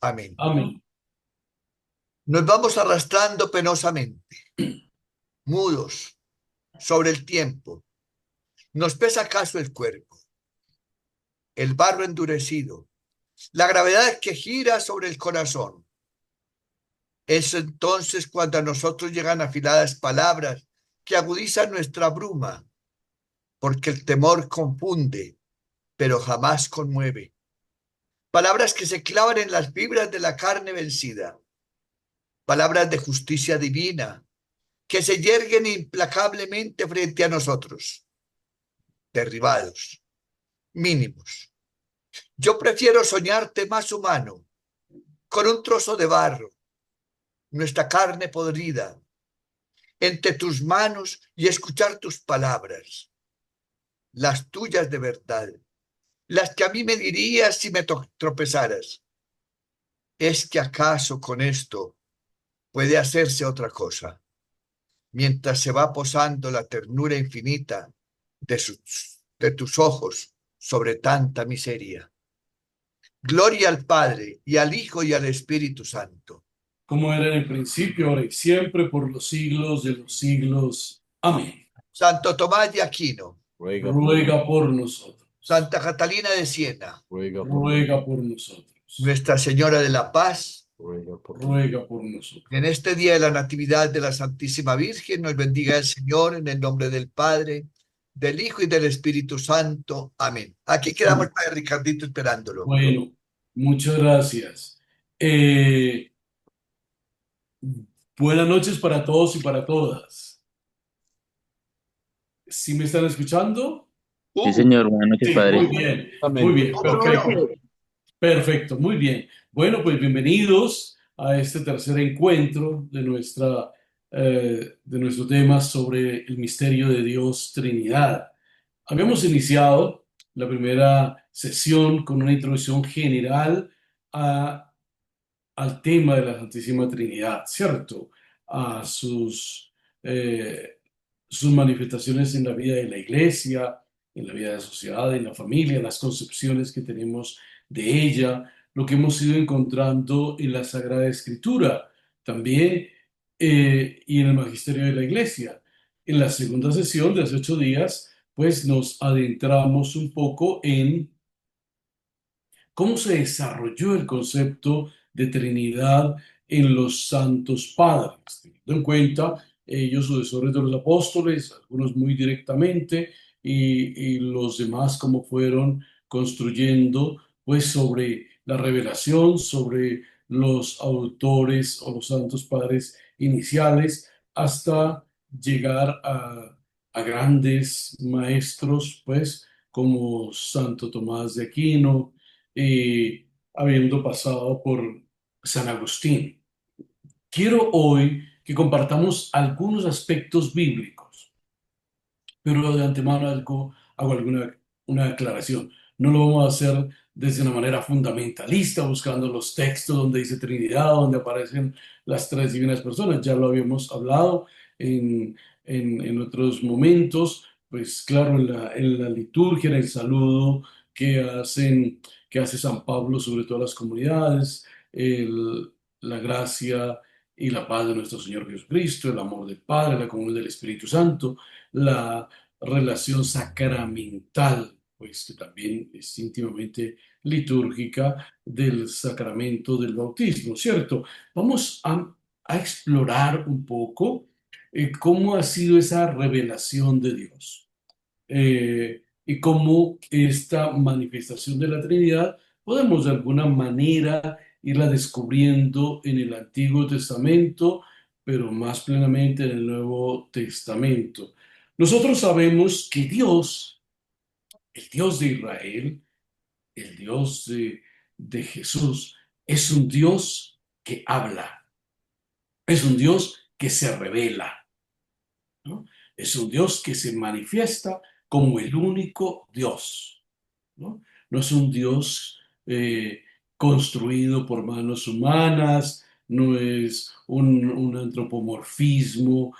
Amén. Amén. Nos vamos arrastrando penosamente, mudos, sobre el tiempo. ¿Nos pesa acaso el cuerpo, el barro endurecido, la gravedad que gira sobre el corazón? Es entonces cuando a nosotros llegan afiladas palabras que agudizan nuestra bruma, porque el temor confunde, pero jamás conmueve. Palabras que se clavan en las fibras de la carne vencida, palabras de justicia divina, que se yerguen implacablemente frente a nosotros, derribados, mínimos. Yo prefiero soñarte más humano, con un trozo de barro, nuestra carne podrida, entre tus manos y escuchar tus palabras, las tuyas de verdad, las que a mí me dirías si me tropezaras. ¿Es que acaso con esto puede hacerse otra cosa? Mientras se va posando la ternura infinita de tus ojos sobre tanta miseria. Gloria al Padre y al Hijo y al Espíritu Santo. Como era en el principio, ahora y siempre, por los siglos de los siglos. Amén. Santo Tomás de Aquino, Ruega por nosotros. Santa Catalina de Siena, Ruega por nosotros. Nuestra Señora de la Paz, Ruega por en nosotros. este día de la Natividad de la Santísima Virgen, nos bendiga el Señor en el nombre del Padre, del Hijo y del Espíritu Santo. Amén. Aquí quedamos, Amén. Padre Ricardito, esperándolo. Bueno, muchas gracias. Eh, Buenas noches para todos y para todas. ¿Sí me están escuchando? Sí, Uh, señor, buenas noches, Sí, padre. muy Amén. bien, ¿Cómo no? perfecto. Perfecto, muy bien. Bueno, pues bienvenidos a este tercer encuentro de nuestro tema sobre el misterio de Dios Trinidad. Habíamos iniciado la primera sesión con una introducción general a- al tema de la Santísima Trinidad, ¿cierto? A eh, sus manifestaciones en la vida de la iglesia, en la vida de la sociedad, en la familia, las concepciones que tenemos de ella, lo que hemos ido encontrando en la Sagrada Escritura también y en el magisterio de la iglesia. En la segunda sesión de hace 8 días, pues nos adentramos un poco en cómo se desarrolló el concepto de Trinidad en los santos padres, teniendo en cuenta ellos sucesores de los apóstoles, algunos muy directamente, y los demás cómo fueron construyendo pues sobre la revelación, sobre los autores o los santos padres iniciales, hasta llegar a grandes maestros, pues como Santo Tomás de Aquino, habiendo pasado por San Agustín. Quiero hoy que compartamos algunos aspectos bíblicos, pero de antemano hago una aclaración. No lo vamos a hacer desde una manera fundamentalista, buscando los textos donde dice Trinidad, donde aparecen las tres divinas personas. Ya lo habíamos hablado en, en otros momentos, pues claro, en la liturgia, en el saludo que que hace San Pablo sobre todas las comunidades, la gracia y la paz de nuestro Señor Jesucristo, el amor del Padre, la comunión del Espíritu Santo, la relación sacramental, pues que también es íntimamente litúrgica del sacramento del bautismo, ¿cierto? Vamos a explorar un poco cómo ha sido esa revelación de Dios y cómo esta manifestación de la Trinidad podemos de alguna manera irla descubriendo en el Antiguo Testamento, pero más plenamente en el Nuevo Testamento. Nosotros sabemos que Dios, el Dios de Israel, el Dios de Jesús, es un Dios que habla, es un Dios que se revela, ¿no? Es un Dios que se manifiesta como el único Dios, ¿no? No es un Dios construido por manos humanas, no es un antropomorfismo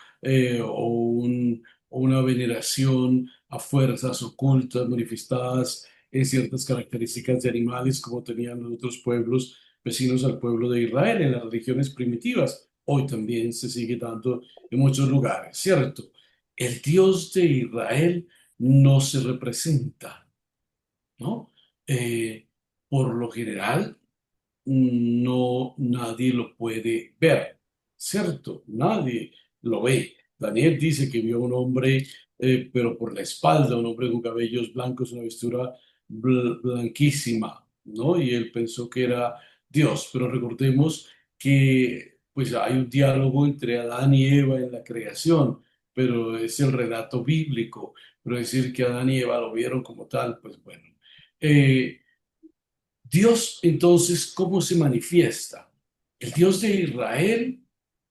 o una veneración a fuerzas ocultas manifestadas en ciertas características de animales como tenían los otros pueblos, vecinos al pueblo de Israel en las religiones primitivas. Hoy también se sigue dando en muchos lugares, ¿cierto? El Dios de Israel no se representa, ¿no? Eh, por lo general, no, nadie lo puede ver, ¿cierto? Nadie lo ve. Daniel dice que vio un hombre, pero por la espalda, un hombre con cabellos blancos, una vestura blanquísima, ¿no? Y él pensó que era Dios, pero recordemos que pues hay un diálogo entre Adán y Eva en la creación, pero es el relato bíblico, pero decir que Adán y Eva lo vieron como tal, pues bueno. Eh, Dios, entonces, ¿cómo se manifiesta? El Dios de Israel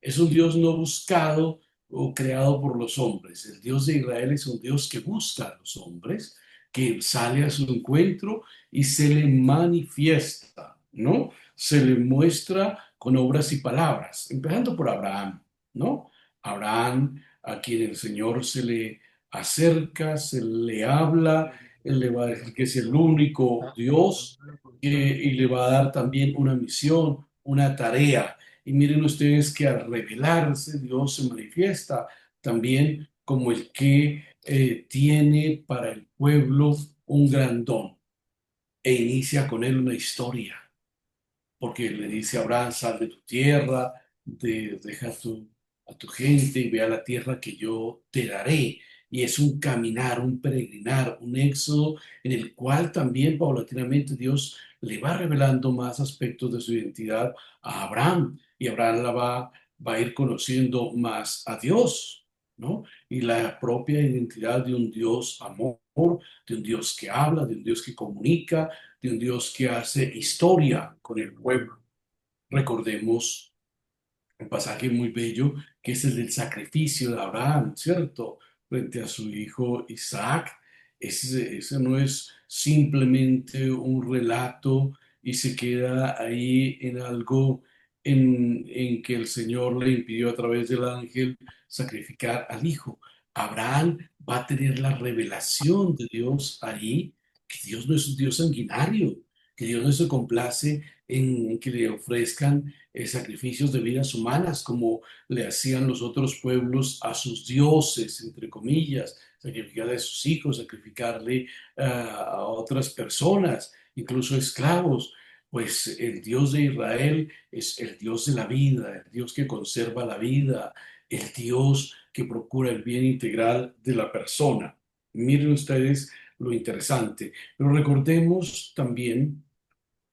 es un Dios no buscado o creado por los hombres. El Dios de Israel es un Dios que busca a los hombres, que sale a su encuentro y se le manifiesta, ¿no? Se le muestra con obras y palabras, empezando por Abraham, ¿no? Abraham, a quien el Señor se le acerca, se le habla, él le va a decir que es el único Dios y le va a dar también una misión, una tarea. Y miren ustedes que al revelarse, Dios se manifiesta también como el que tiene para el pueblo un gran don e inicia con él una historia porque le dice a Abraham, sal de tu tierra, deja a tu gente y ve a la tierra que yo te daré. Y es un caminar, un peregrinar, un éxodo en el cual también paulatinamente Dios le va revelando más aspectos de su identidad a Abraham y Abraham va a ir conociendo más a Dios, ¿no? Y la propia identidad de un Dios amor, de un Dios que habla, de un Dios que comunica, de un Dios que hace historia con el pueblo. Recordemos un pasaje muy bello que es el del sacrificio de Abraham, ¿cierto? Frente a su hijo Isaac. Ese no es simplemente un relato y se queda ahí en algo en que el Señor le impidió a través del ángel sacrificar al hijo. Abraham va a tener la revelación de Dios ahí, que Dios no es un Dios sanguinario, que Dios no se complace en que le ofrezcan sacrificios de vidas humanas, como le hacían los otros pueblos a sus dioses, entre comillas, sacrificarle a sus hijos, sacrificarle a otras personas, incluso esclavos. Pues el Dios de Israel es el Dios de la vida, el Dios que conserva la vida, el Dios que procura el bien integral de la persona. Miren ustedes lo interesante, pero recordemos también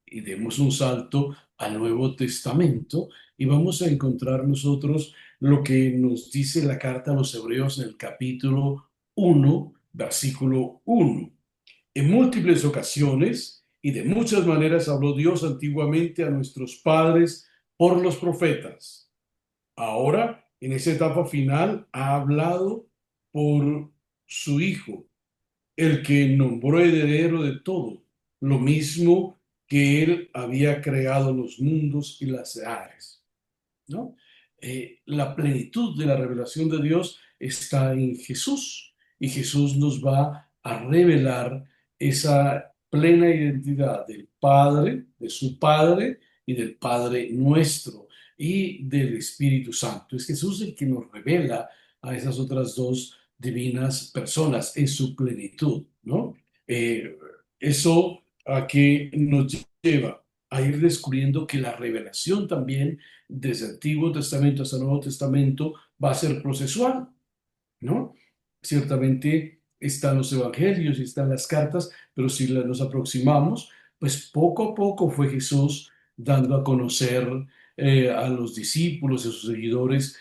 y demos un salto al Nuevo Testamento y vamos a encontrar nosotros lo que nos dice la carta a los Hebreos en el capítulo 1, versículo 1. En múltiples ocasiones y de muchas maneras habló Dios antiguamente a nuestros padres por los profetas. Ahora, en esa etapa final, ha hablado por su Hijo, el que nombró heredero de todo, lo mismo que él había creado los mundos y las edades, ¿no? La plenitud de la revelación de Dios está en Jesús y Jesús nos va a revelar esa plena identidad del Padre, de su Padre y del Padre nuestro y del Espíritu Santo. Es Jesús el que nos revela a esas otras dos divinas personas en su plenitud, ¿no? Eh, eso a qué nos lleva a ir descubriendo que la revelación también desde Antiguo Testamento hasta Nuevo Testamento va a ser procesual, ¿no? Ciertamente están los evangelios y están las cartas, pero si nos aproximamos, pues poco a poco fue Jesús dando a conocer a los discípulos y a sus seguidores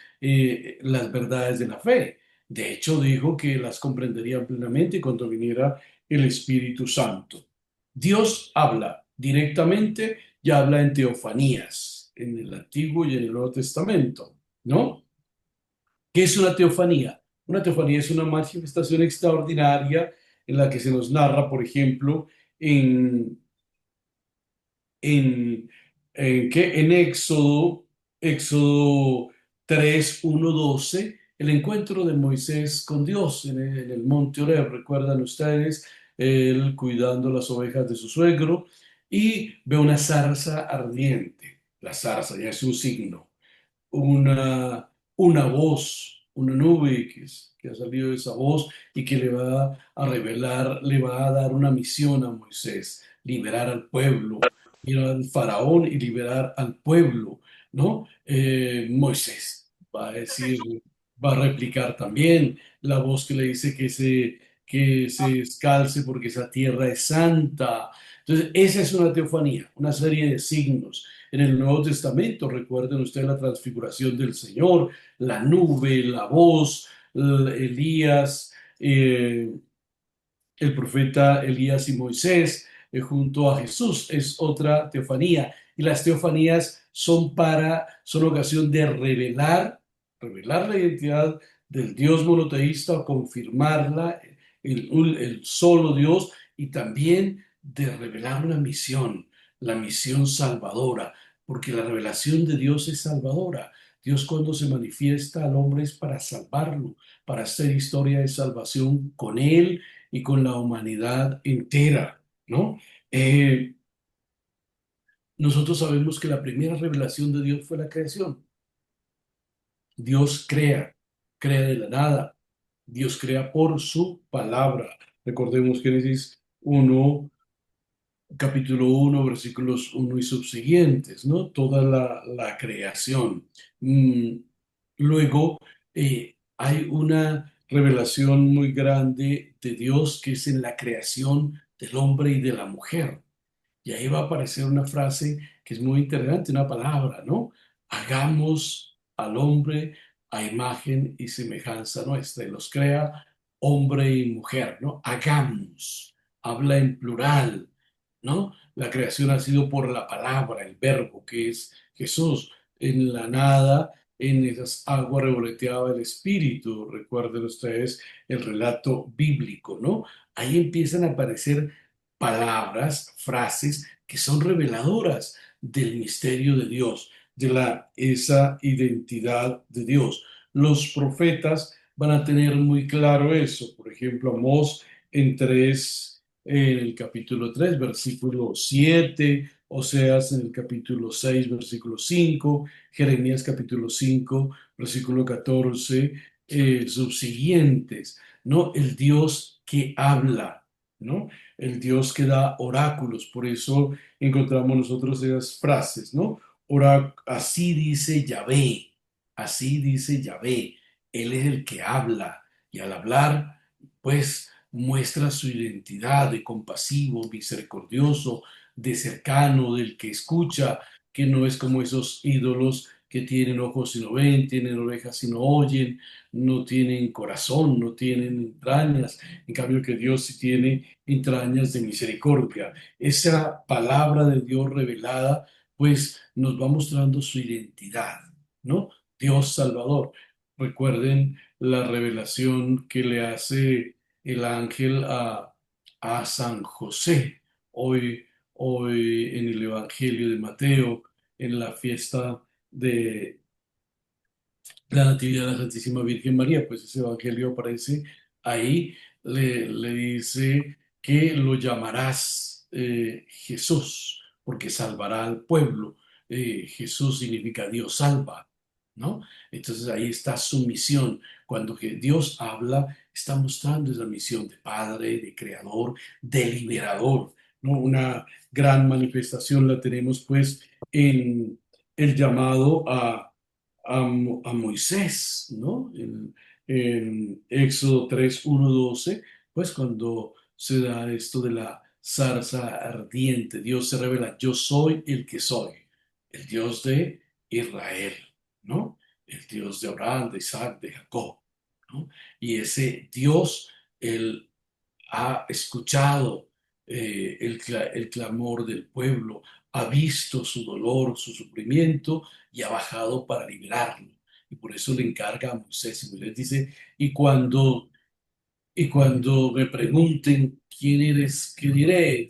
las verdades de la fe. De hecho, dijo que las comprenderían plenamente cuando viniera el Espíritu Santo. Dios habla directamente y habla en teofanías, en el Antiguo y en el Nuevo Testamento, ¿no? ¿Qué es una teofanía? Una teofanía es una manifestación extraordinaria en la que se nos narra, por ejemplo, en, en, en Éxodo 3, 1, 12, el encuentro de Moisés con Dios en el monte Oreb. Recuerdan ustedes, él cuidando las ovejas de su suegro y ve una zarza ardiente. La zarza ya es un signo, una voz, una nube que ha salido de esa voz y que le va a revelar, le va a dar una misión a Moisés: liberar al pueblo, ir al faraón y liberar al pueblo, ¿no? Moisés va a decir, va a replicar también la voz que le dice que se descalce porque esa tierra es santa. Entonces, esa es una teofanía, una serie de signos. En el Nuevo Testamento, recuerden ustedes la transfiguración del Señor, la nube, la voz, Elías, el profeta Elías y Moisés junto a Jesús, es otra teofanía. Y las teofanías son ocasión de revelar la identidad del Dios monoteísta o confirmarla, el solo Dios, y también de revelar una misión, la misión salvadora, porque la revelación de Dios es salvadora. Dios, cuando se manifiesta al hombre, es para salvarlo, para hacer historia de salvación con él y con la humanidad entera, ¿no? Eh, Nosotros sabemos que la primera revelación de Dios fue la creación. Dios crea, crea de la nada. Dios crea por su palabra. Recordemos Génesis 1, capítulo 1, versículos 1 y subsiguientes, ¿no? Toda la creación. Mm, Luego, hay una revelación muy grande de Dios que es en la creación del hombre y de la mujer. Y ahí va a aparecer una frase que es muy interesante, una palabra, ¿no? Hagamos al hombre a imagen y semejanza nuestra. Y los crea hombre y mujer, ¿no? Hagamos. Habla en plural, ¿no? La creación ha sido por la palabra, el verbo, que es Jesús. En la nada, en esas aguas revoloteaba el Espíritu. Recuerden ustedes el relato bíblico, ¿no? Ahí empiezan a aparecer palabras, frases que son reveladoras del misterio de Dios, de esa identidad de Dios. Los profetas van a tener muy claro eso. Por ejemplo, Amós en el capítulo 3 versículo 7, Oseas en el capítulo 6 versículo 5, Jeremías capítulo 5 versículo 14, subsiguientes, ¿no? El Dios que habla, ¿no? El Dios que da oráculos. Por eso encontramos nosotros esas frases, ¿no? Así dice Yahvé, así dice Yahvé. Él es el que habla, y al hablar, pues muestra su identidad de compasivo, misericordioso, de cercano, del que escucha, que no es como esos ídolos que tienen ojos y no ven, tienen orejas y no oyen, no tienen corazón, no tienen entrañas. En cambio, que Dios sí tiene entrañas de misericordia. Esa palabra de Dios revelada, pues nos va mostrando su identidad, ¿no? Dios Salvador. Recuerden la revelación que le hace el ángel a San José hoy en el Evangelio de Mateo, en la fiesta de la Natividad de la Santísima Virgen María. Pues ese evangelio aparece ahí, le dice que lo llamarás Jesús, porque salvará al pueblo. Jesús significa Dios salva, ¿no? Entonces ahí está su misión. Cuando que Dios habla, está mostrando esa misión de Padre, de Creador, de Liberador, ¿no? Una gran manifestación la tenemos pues en el llamado a Moisés, ¿no? En Éxodo 3, 1, 12, pues cuando se da esto de la zarza ardiente, Dios se revela: yo soy el que soy, el Dios de Israel, ¿no? El Dios de Abraham, de Isaac, de Jacob, ¿no? Y ese Dios, él ha escuchado el clamor del pueblo, ha visto su dolor, su sufrimiento, y ha bajado para liberarlo. Y por eso le encarga a Moisés, y Moisés dice: y cuando me pregunten quién eres, ¿qué diré?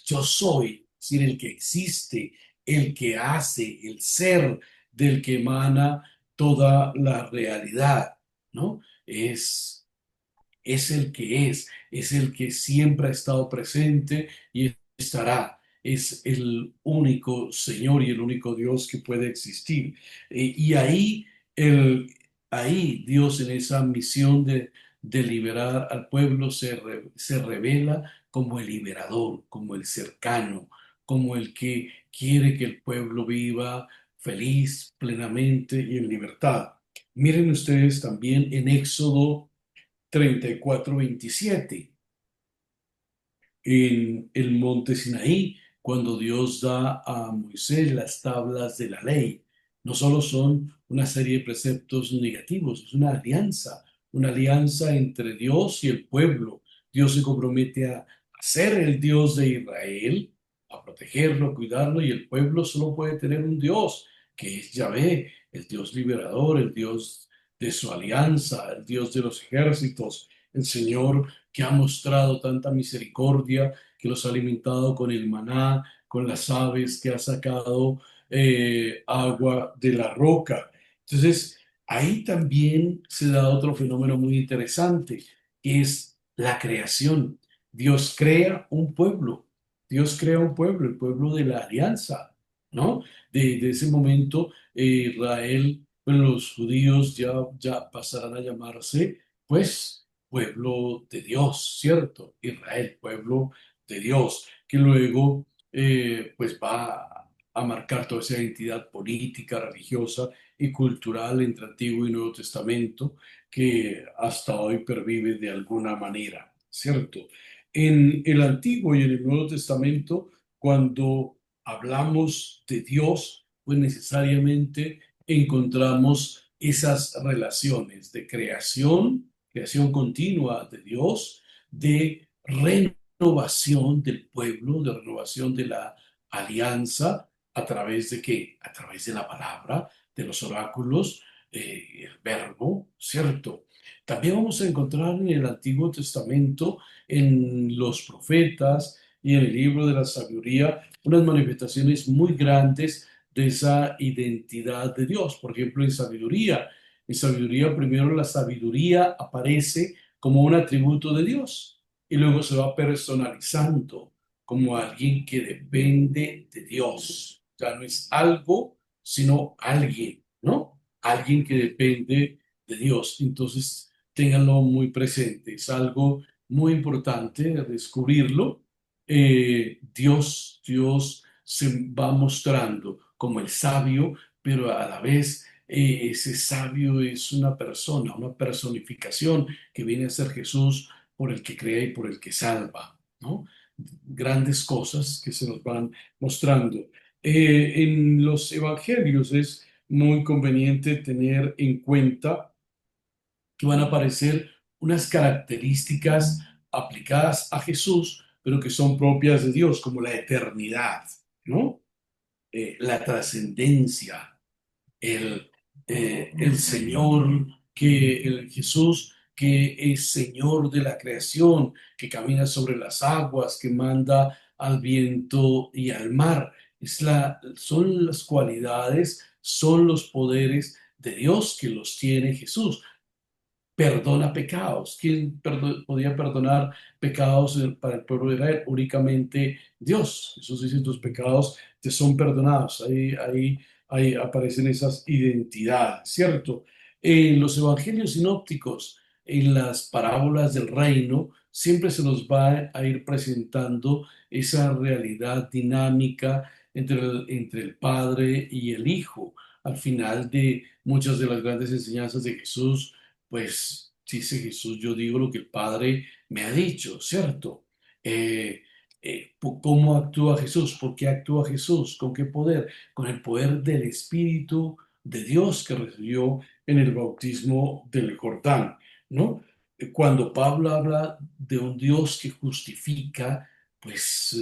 Yo soy, es decir, el que existe, el que hace, el ser del que emana toda la realidad, ¿no? Es el que es el que siempre ha estado presente y estará. es el único Señor y el único Dios que puede existir. Y el, ahí Dios en esa misión de liberar al pueblo se revela como el liberador, como el cercano, como el que quiere que el pueblo viva feliz, plenamente y en libertad. Miren ustedes también en Éxodo 34:27 en el monte Sinaí, cuando Dios da a Moisés las tablas de la ley. No solo son una serie de preceptos negativos, es una alianza entre Dios y el pueblo. Dios se compromete a ser el Dios de Israel, a protegerlo, a cuidarlo, y el pueblo solo puede tener un Dios, que es Yahvé, el Dios liberador, el Dios de su alianza, el Dios de los ejércitos, el Señor que ha mostrado tanta misericordia, que los ha alimentado con el maná, con las aves, que ha sacado agua de la roca. Entonces, ahí también se da otro fenómeno muy interesante, que es la creación. Dios crea un pueblo, Dios crea un pueblo, el pueblo de la alianza, ¿no? De ese momento, Israel, bueno, los judíos ya pasarán a llamarse, pues, pueblo de Dios, ¿cierto? Israel, pueblo de Dios, que luego pues va a marcar toda esa identidad política, religiosa y cultural entre Antiguo y Nuevo Testamento que hasta hoy pervive de alguna manera, ¿cierto? En el Antiguo y en el Nuevo Testamento, cuando hablamos de Dios, pues necesariamente encontramos esas relaciones de creación continua de Dios, de renovación del pueblo, de renovación de la alianza, ¿a través de qué? A través de la palabra, de los oráculos, el verbo, ¿cierto? También vamos a encontrar en el Antiguo Testamento, en los profetas y en el libro de la sabiduría, unas manifestaciones muy grandes de esa identidad de Dios. Por ejemplo, en sabiduría, primero la sabiduría aparece como un atributo de Dios y luego se va personalizando como alguien que depende de Dios. Ya no es algo, sino alguien, ¿no? Alguien que depende de Dios. Entonces, ténganlo muy presente. Es algo muy importante descubrirlo. Dios se va mostrando como el sabio, pero a la vez ese sabio es una persona, una personificación que viene a ser Jesús por el que crea y por el que salva, ¿no? Grandes cosas que se nos van mostrando. En los evangelios es muy conveniente tener en cuenta que van a aparecer unas características aplicadas a Jesús, pero que son propias de Dios, como la eternidad, ¿no? La trascendencia, el, el Señor, el Jesús que es Señor de la creación, que camina sobre las aguas, que manda al viento y al mar. Son las cualidades, son los poderes de Dios que los tiene Jesús. Perdona pecados. ¿Quién podía perdonar pecados para el pueblo de Israel? Únicamente Dios. Jesús dice, tus pecados te son perdonados. Ahí aparecen esas identidades, ¿cierto? En los evangelios sinópticos, en las parábolas del reino, siempre se nos va a ir presentando esa realidad dinámica entre el Padre y el Hijo. Al final de muchas de las grandes enseñanzas de Jesús, pues dice Jesús, yo digo lo que el Padre me ha dicho, ¿cierto? Eh, ¿Cómo actúa Jesús? ¿Por qué actúa Jesús? ¿Con qué poder? Con el poder del Espíritu de Dios que recibió en el bautismo del Jordán, ¿no? Cuando Pablo habla de un Dios que justifica, pues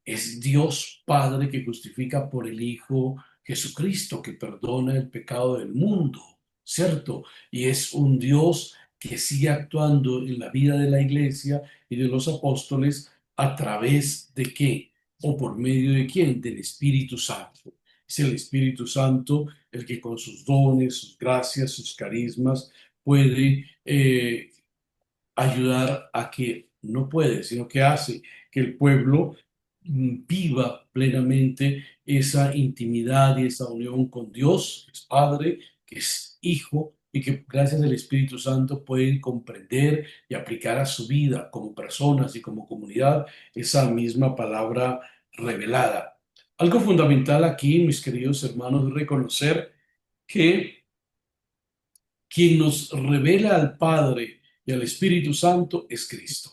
es Dios Padre que justifica por el Hijo Jesucristo, que perdona el pecado del mundo, ¿cierto? Y es un Dios que sigue actuando en la vida de la iglesia y de los apóstoles a través de qué o por medio de quién, del Espíritu Santo. Es el Espíritu Santo el que con sus dones, sus gracias, sus carismas puede ayudar a que no puede, sino que hace que el pueblo viva plenamente esa intimidad y esa unión con Dios, que es Padre, que es Hijo, y que gracias al Espíritu Santo pueden comprender y aplicar a su vida como personas y como comunidad esa misma palabra revelada. Algo fundamental aquí, mis queridos hermanos, es reconocer que quien nos revela al Padre y al Espíritu Santo es Cristo.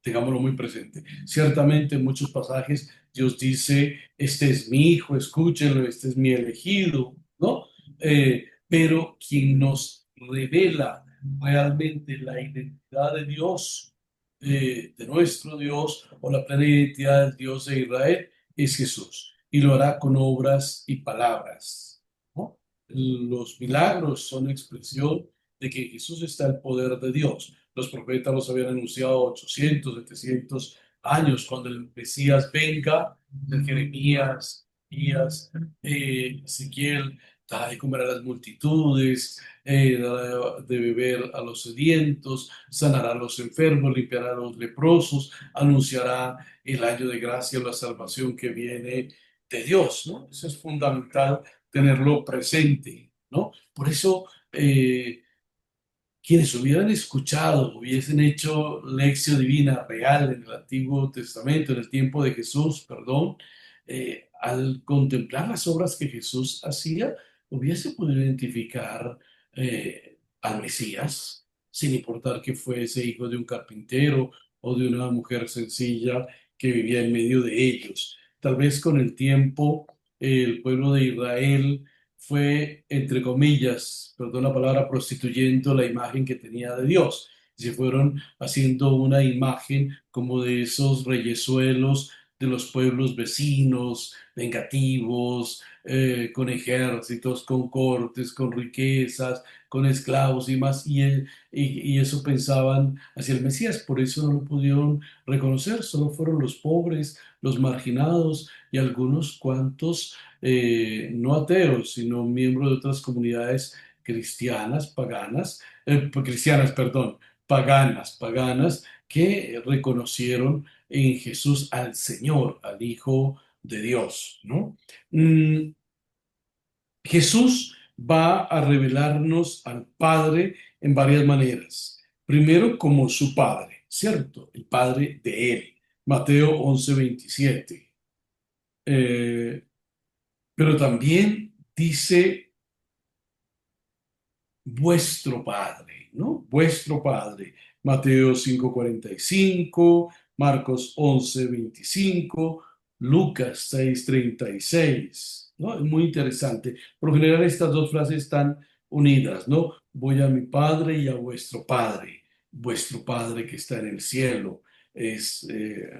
Tengámoslo muy presente. Ciertamente en muchos pasajes Dios dice, este es mi hijo, escúchenlo, este es mi elegido, ¿no? Pero quien nos revela realmente la identidad de Dios, de nuestro Dios, o la plena identidad del Dios de Israel, es Jesús. Y lo hará con obras y palabras, ¿no? Los milagros son expresión de que en Jesús está el poder de Dios. Los profetas los habían anunciado 800, 700 años cuando el Mesías venga, de Jeremías, Elías, Ezequiel, dará de comer a las multitudes, dará de beber a los sedientos, sanará a los enfermos, limpiará a los leprosos, anunciará el año de gracia, la salvación que viene de Dios, ¿no? Eso es fundamental tenerlo presente, ¿no? Por eso, quienes hubieran escuchado, hubiesen hecho lección divina real en el Antiguo Testamento, en el tiempo de Jesús, perdón, al contemplar las obras que Jesús hacía, hubiese podido identificar al Mesías, sin importar que fuese hijo de un carpintero o de una mujer sencilla que vivía en medio de ellos. Tal vez con el tiempo el pueblo de Israel fue, entre comillas, perdón la palabra, prostituyendo la imagen que tenía de Dios. Se fueron haciendo una imagen como de esos reyesuelos de los pueblos vecinos, vengativos, con ejércitos, con cortes, con riquezas, con esclavos y más, y eso pensaban hacia el Mesías, por eso no lo pudieron reconocer, solo fueron los pobres, los marginados y algunos cuantos no ateos, sino miembros de otras comunidades cristianas, paganas, cristianas, perdón, paganas, que reconocieron en Jesús al Señor, al Hijo de Dios, ¿no? Mm, Jesús va a revelarnos al Padre en varias maneras. Primero, como su Padre, ¿cierto? El Padre de Él. Mateo 11:27. Pero también dice vuestro Padre, ¿no? Vuestro Padre. Mateo 5:45, Marcos 11:25, Lucas 6:36, ¿no? Es muy interesante. Por lo general estas dos frases están unidas, ¿no? Voy a mi Padre y a vuestro Padre que está en el cielo.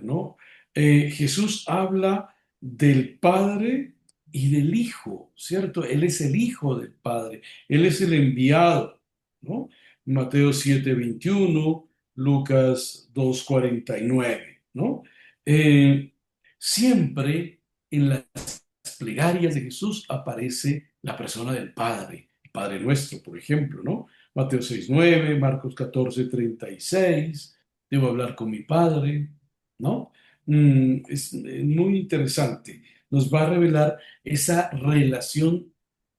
¿No? Jesús habla del Padre y del Hijo, ¿cierto? Él es el Hijo del Padre. Él es el enviado, ¿no? Mateo 7:21, Lucas 2:49, ¿no? Eh, Siempre en las plegarias de Jesús aparece la persona del Padre, el Padre nuestro, por ejemplo, ¿no? Mateo 6:9, Marcos 14:36, debo hablar con mi Padre, ¿no? Es muy interesante. Nos va a revelar esa relación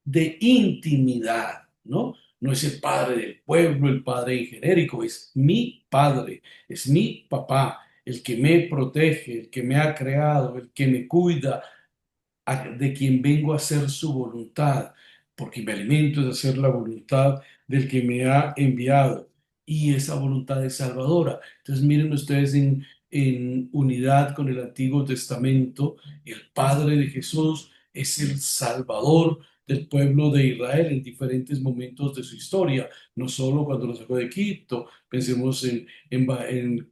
de intimidad, ¿no? No es el padre del pueblo, el padre en genérico, es mi padre, es mi papá, el que me protege, el que me ha creado, el que me cuida, de quien vengo a hacer su voluntad, porque mi alimento es hacer la voluntad del que me ha enviado, y esa voluntad es salvadora. Entonces miren ustedes en unidad con el Antiguo Testamento, el Padre de Jesús es el Salvador del pueblo de Israel en diferentes momentos de su historia, no solo cuando lo sacó de Egipto, pensemos en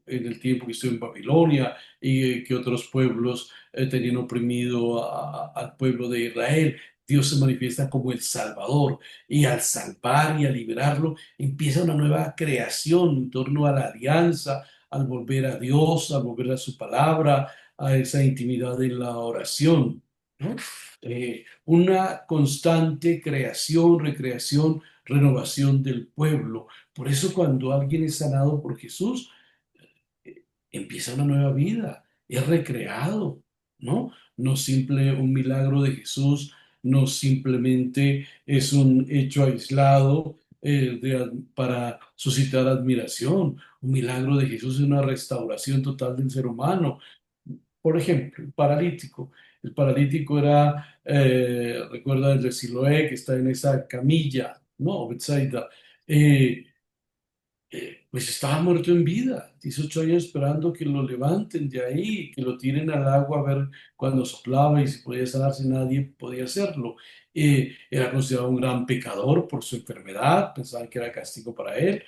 el tiempo que estuvo en Babilonia y que otros pueblos tenían oprimido al pueblo de Israel. Dios se manifiesta como el Salvador y al salvar y a liberarlo empieza una nueva creación en torno a la alianza, al volver a Dios, al volver a su palabra, a esa intimidad en la oración, ¿no? Una constante creación, recreación, renovación del pueblo. Por eso cuando alguien es sanado por Jesús, empieza una nueva vida, es recreado. ¿no? No simple un milagro de Jesús, no simplemente es un hecho aislado para suscitar admiración. Un milagro de Jesús es una restauración total del ser humano. Por ejemplo, el paralítico. El paralítico era, recuerda el de Siloé, que está en esa camilla, ¿no? Betsaida. Eh, pues estaba muerto en vida, 18 años esperando que lo levanten de ahí, que lo tiren al agua a ver cuando soplaba y si podía sanarse, nadie podía hacerlo. Era considerado un gran pecador por su enfermedad, pensaban que era castigo para él,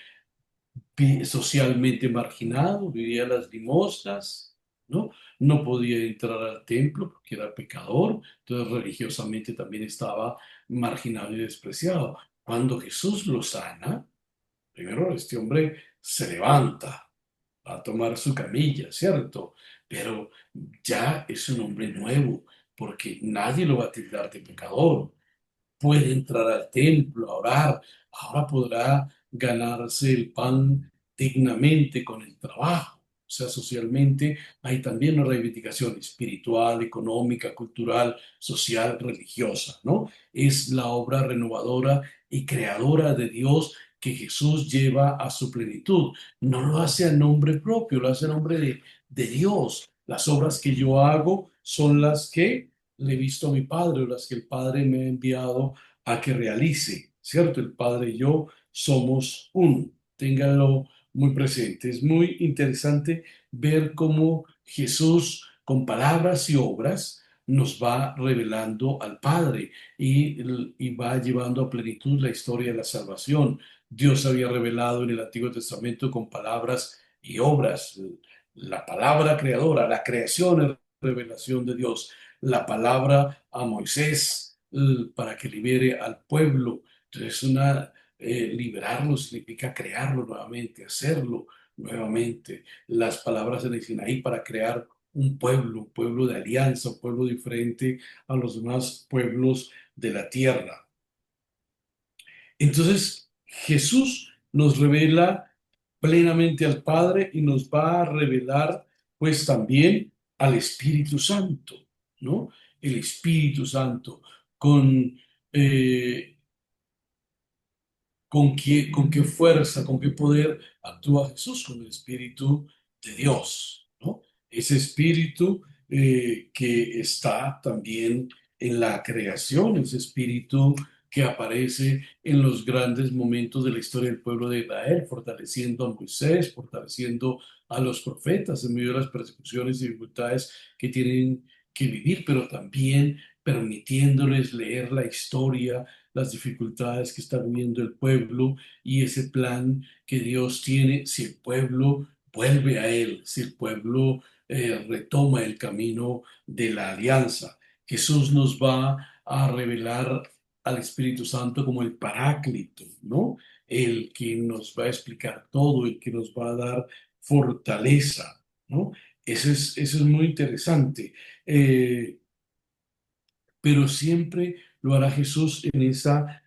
socialmente marginado, vivía las limosnas, ¿no? No podía entrar al templo porque era pecador, entonces religiosamente también estaba marginado y despreciado. Cuando Jesús lo sana, primero, este hombre se levanta a tomar su camilla, ¿cierto? Pero ya es un hombre nuevo, porque nadie lo va a tildar de pecador. Puede entrar al templo a orar, ahora podrá ganarse el pan dignamente con el trabajo. O sea, socialmente hay también una reivindicación espiritual, económica, cultural, social, religiosa, ¿no? Es la obra renovadora y creadora de Dios que Jesús lleva a su plenitud. No lo hace a nombre propio, lo hace a nombre de Dios. Las obras que yo hago son las que le he visto a mi Padre o las que el Padre me ha enviado a que realice, ¿cierto? El Padre y yo somos uno. Ténganlo muy presente. Es muy interesante ver cómo Jesús, con palabras y obras, nos va revelando al Padre y va llevando a plenitud la historia de la salvación. Dios había revelado en el Antiguo Testamento con palabras y obras. La palabra creadora, la creación es revelación de Dios. La palabra a Moisés para que libere al pueblo. Entonces, liberarlo significa crearlo nuevamente, hacerlo nuevamente. Las palabras en el Sinaí para crear un pueblo de alianza, un pueblo diferente a los demás pueblos de la tierra. Entonces, Jesús nos revela plenamente al Padre y nos va a revelar, pues también al Espíritu Santo, ¿no? El Espíritu Santo, con eh, con qué fuerza, con qué poder actúa Jesús, con el Espíritu de Dios, ¿no? Ese Espíritu que está también en la creación, ese Espíritu que aparece en los grandes momentos de la historia del pueblo de Israel, fortaleciendo a Moisés, fortaleciendo a los profetas en medio de las persecuciones y dificultades que tienen que vivir, pero también permitiéndoles leer la historia, las dificultades que está viviendo el pueblo y ese plan que Dios tiene si el pueblo vuelve a Él, si el pueblo retoma el camino de la alianza. Jesús nos va a revelar al Espíritu Santo como el Paráclito, ¿no? El que nos va a explicar todo, el que nos va a dar fortaleza, ¿no? Eso es muy interesante. Eh, pero siempre lo hará Jesús en esa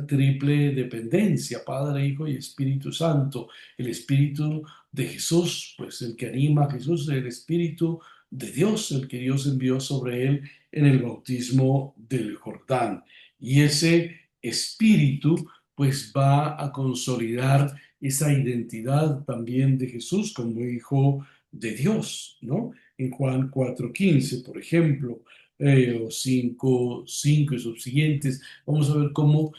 triple dependencia, Padre, Hijo y Espíritu Santo. El Espíritu de Jesús, pues el que anima a Jesús, el Espíritu de Dios, el que Dios envió sobre él en el bautismo del Jordán. Y ese Espíritu, pues va a consolidar esa identidad también de Jesús como Hijo de Dios, ¿no? En Juan 4:15, por ejemplo, o 5:5 y subsiguientes, vamos a ver cómo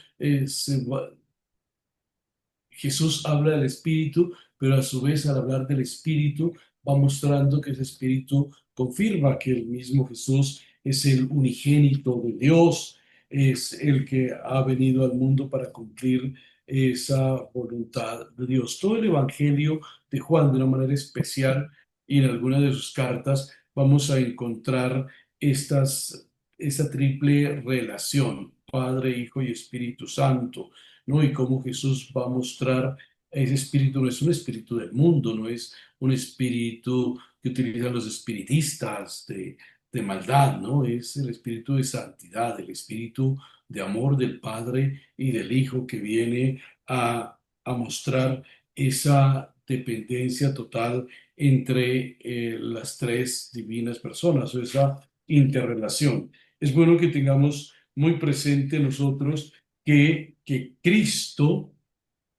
Jesús habla del Espíritu, pero a su vez al hablar del Espíritu va mostrando que ese Espíritu confirma que el mismo Jesús es el unigénito de Dios, es el que ha venido al mundo para cumplir esa voluntad de Dios. Todo el Evangelio de Juan, de una manera especial, y en algunas de sus cartas, vamos a encontrar esta triple relación, Padre, Hijo y Espíritu Santo, ¿no? Y cómo Jesús va a mostrar ese espíritu, no es un espíritu del mundo, no es un espíritu que utilizan los espiritistas de maldad, ¿no? Es el espíritu de santidad, el espíritu de amor del Padre y del Hijo que viene a mostrar esa dependencia total entre las tres divinas personas, o esa interrelación. Es bueno que tengamos muy presente nosotros que Cristo,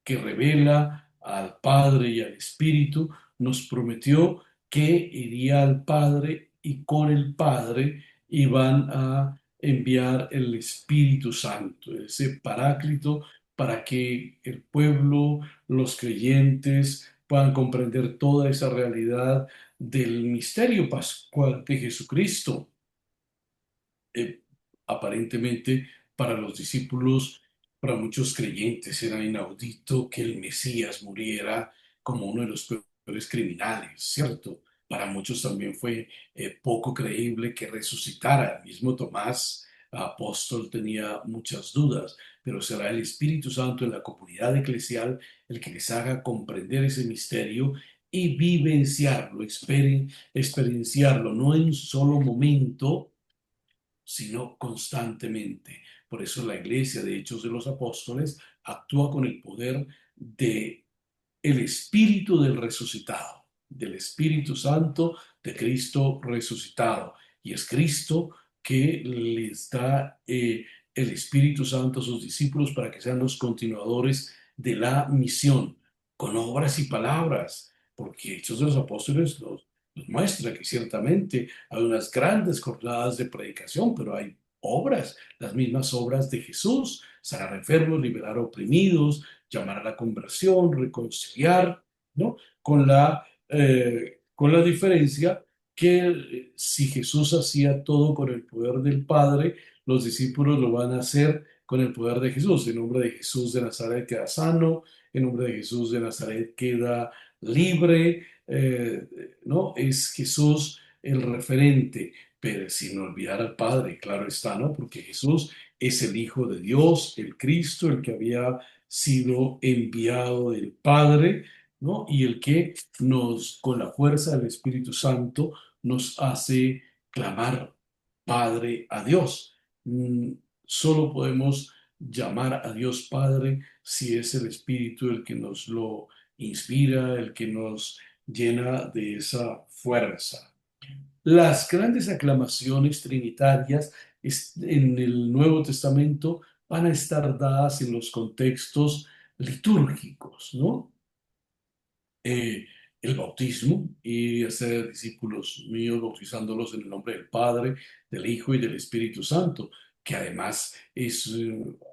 que revela al Padre y al Espíritu, nos prometió que iría al Padre y con el Padre iban a enviar el Espíritu Santo, ese Paráclito, para que el pueblo, los creyentes, puedan comprender toda esa realidad del misterio pascual de Jesucristo. eh, Aparentemente para los discípulos, para muchos creyentes era inaudito que el Mesías muriera como uno de los peores criminales, ¿cierto? Para muchos también fue poco creíble que resucitara. El mismo Tomás, apóstol, tenía muchas dudas, pero será el Espíritu Santo en la comunidad eclesial el que les haga comprender ese misterio y vivenciarlo, experienciarlo, no en un solo momento, sino constantemente. Por eso la iglesia de Hechos de los Apóstoles actúa con el poder de el Espíritu del resucitado, del Espíritu Santo de Cristo resucitado. Y es Cristo que les da el Espíritu Santo a sus discípulos para que sean los continuadores de la misión, con obras y palabras, porque Hechos de los Apóstoles nos muestra que ciertamente hay unas grandes jornadas de predicación, pero hay obras, las mismas obras de Jesús: sanar enfermos, liberar oprimidos, llamar a la conversión, reconciliar, ¿no? Con la diferencia que si Jesús hacía todo con el poder del Padre, los discípulos lo van a hacer con el poder de Jesús. En nombre de Jesús de Nazaret queda sano, en nombre de Jesús de Nazaret queda libre, ¿no? Es Jesús el referente, pero sin olvidar al Padre, claro está, ¿no? Porque Jesús es el Hijo de Dios, el Cristo, el que había sido enviado del Padre, ¿no? Y el que con la fuerza del Espíritu Santo, nos hace clamar Padre a Dios. Solo podemos llamar a Dios Padre si es el Espíritu el que nos lo inspira, el que nos llena de esa fuerza. Las grandes aclamaciones trinitarias en el Nuevo Testamento van a estar dadas en los contextos litúrgicos, ¿no? eh, el bautismo y hacer discípulos míos, bautizándolos en el nombre del Padre, del Hijo y del Espíritu Santo, que además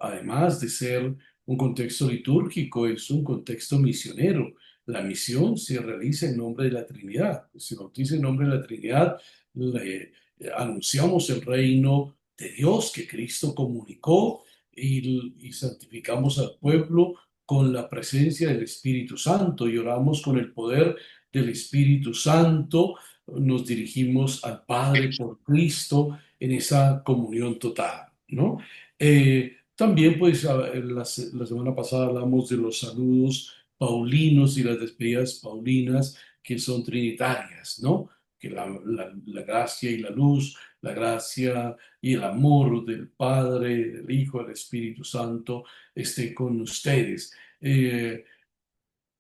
además de ser un contexto litúrgico, es un contexto misionero. La misión se realiza en nombre de la Trinidad. Se bautiza en nombre de la Trinidad, anunciamos el reino de Dios que Cristo comunicó, y santificamos al pueblo con la presencia del Espíritu Santo, y oramos con el poder del Espíritu Santo. Nos dirigimos al Padre por Cristo en esa comunión total, ¿no? También, pues, la semana pasada hablamos de los saludos paulinos y las despedidas paulinas, que son trinitarias, ¿no? Que la gracia y la luz, la gracia y el amor del Padre, del Hijo, del Espíritu Santo esté con ustedes. Eh,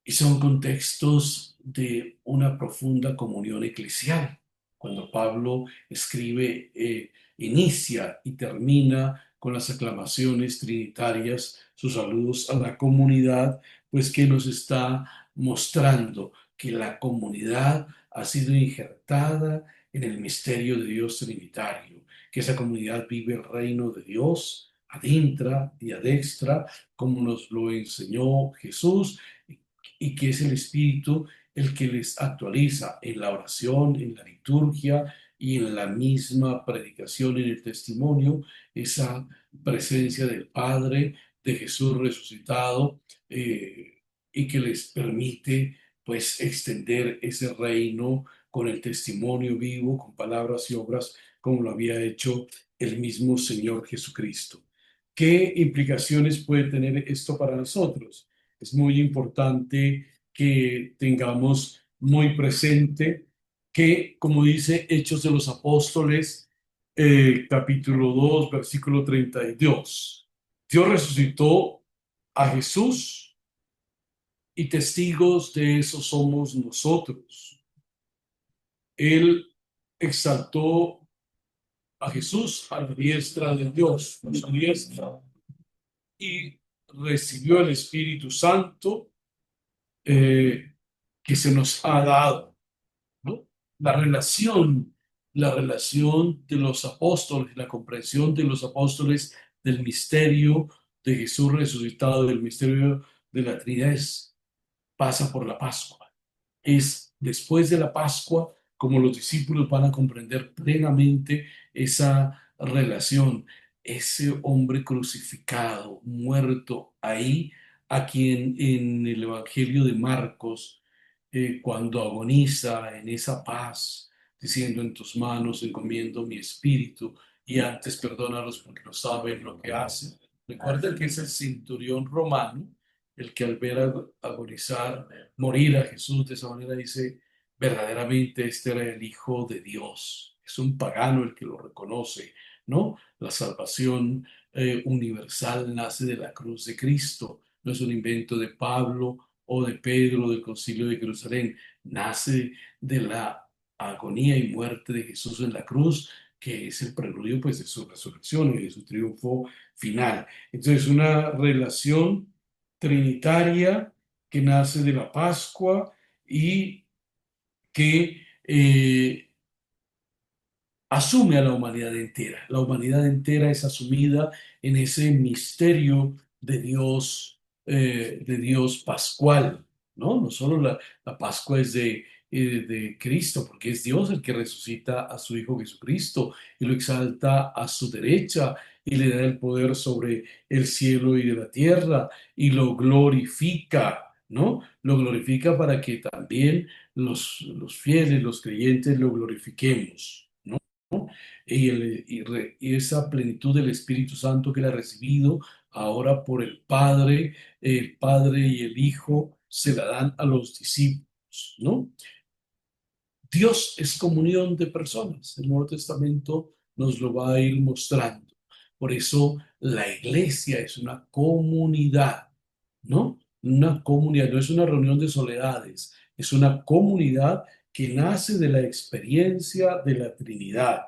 y son contextos de una profunda comunión eclesial. Cuando Pablo escribe, inicia y termina con las aclamaciones trinitarias, sus saludos a la comunidad, pues que nos está mostrando que la comunidad ha sido injertada en el misterio de Dios trinitario, que esa comunidad vive el reino de Dios adentra y adextra, como nos lo enseñó Jesús, y que es el Espíritu el que les actualiza en la oración, en la liturgia y en la misma predicación, en el testimonio, esa presencia del Padre, de Jesús resucitado, y que les permite, pues, extender ese reino con el testimonio vivo, con palabras y obras, como lo había hecho el mismo Señor Jesucristo. ¿Qué implicaciones puede tener esto para nosotros? Es muy importante que tengamos muy presente que, como dice Hechos de los Apóstoles, capítulo 2, versículo 32, Dios resucitó a Jesús y testigos de eso somos nosotros. Él exaltó a Jesús a la diestra de Dios, a su diestra, y recibió el Espíritu Santo eh, que se nos ha dado, ¿no? La relación, la relación de los apóstoles, la comprensión de los apóstoles del misterio de Jesús resucitado, del misterio de la Trinidad, pasa por la Pascua. Es después de la Pascua como los discípulos van a comprender plenamente esa relación, ese hombre crucificado, muerto ahí, a quien en el Evangelio de Marcos, cuando agoniza en esa paz, diciendo en tus manos encomiendo mi espíritu y antes perdónalos porque no saben lo que hacen. Recuerda que es el centurión romano el que al ver agonizar, morir a Jesús de esa manera dice, verdaderamente este era el Hijo de Dios. Es un pagano el que lo reconoce, ¿no? La salvación universal nace de la cruz de Cristo, no es un invento de Pablo o de Pedro del Concilio de Jerusalén, nace de la agonía y muerte de Jesús en la cruz, que es el preludio pues de su resurrección y de su triunfo final. Entonces, una relación trinitaria que nace de la Pascua y que asume a la humanidad entera. La humanidad entera es asumida en ese misterio de Dios pascual, ¿no? No solo la Pascua es de Cristo, porque es Dios el que resucita a su Hijo Jesucristo y lo exalta a su derecha y le da el poder sobre el cielo y de la tierra y lo glorifica. ¿No? Lo glorifica para que también los fieles, los creyentes, lo glorifiquemos. Y esa plenitud del Espíritu Santo que él ha recibido ahora por el Padre y el Hijo se la dan a los discípulos, ¿no? Dios es comunión de personas. El Nuevo Testamento nos lo va a ir mostrando. Por eso la iglesia es una comunidad, ¿no? Una comunidad, no es una reunión de soledades, es una comunidad que nace de la experiencia de la Trinidad.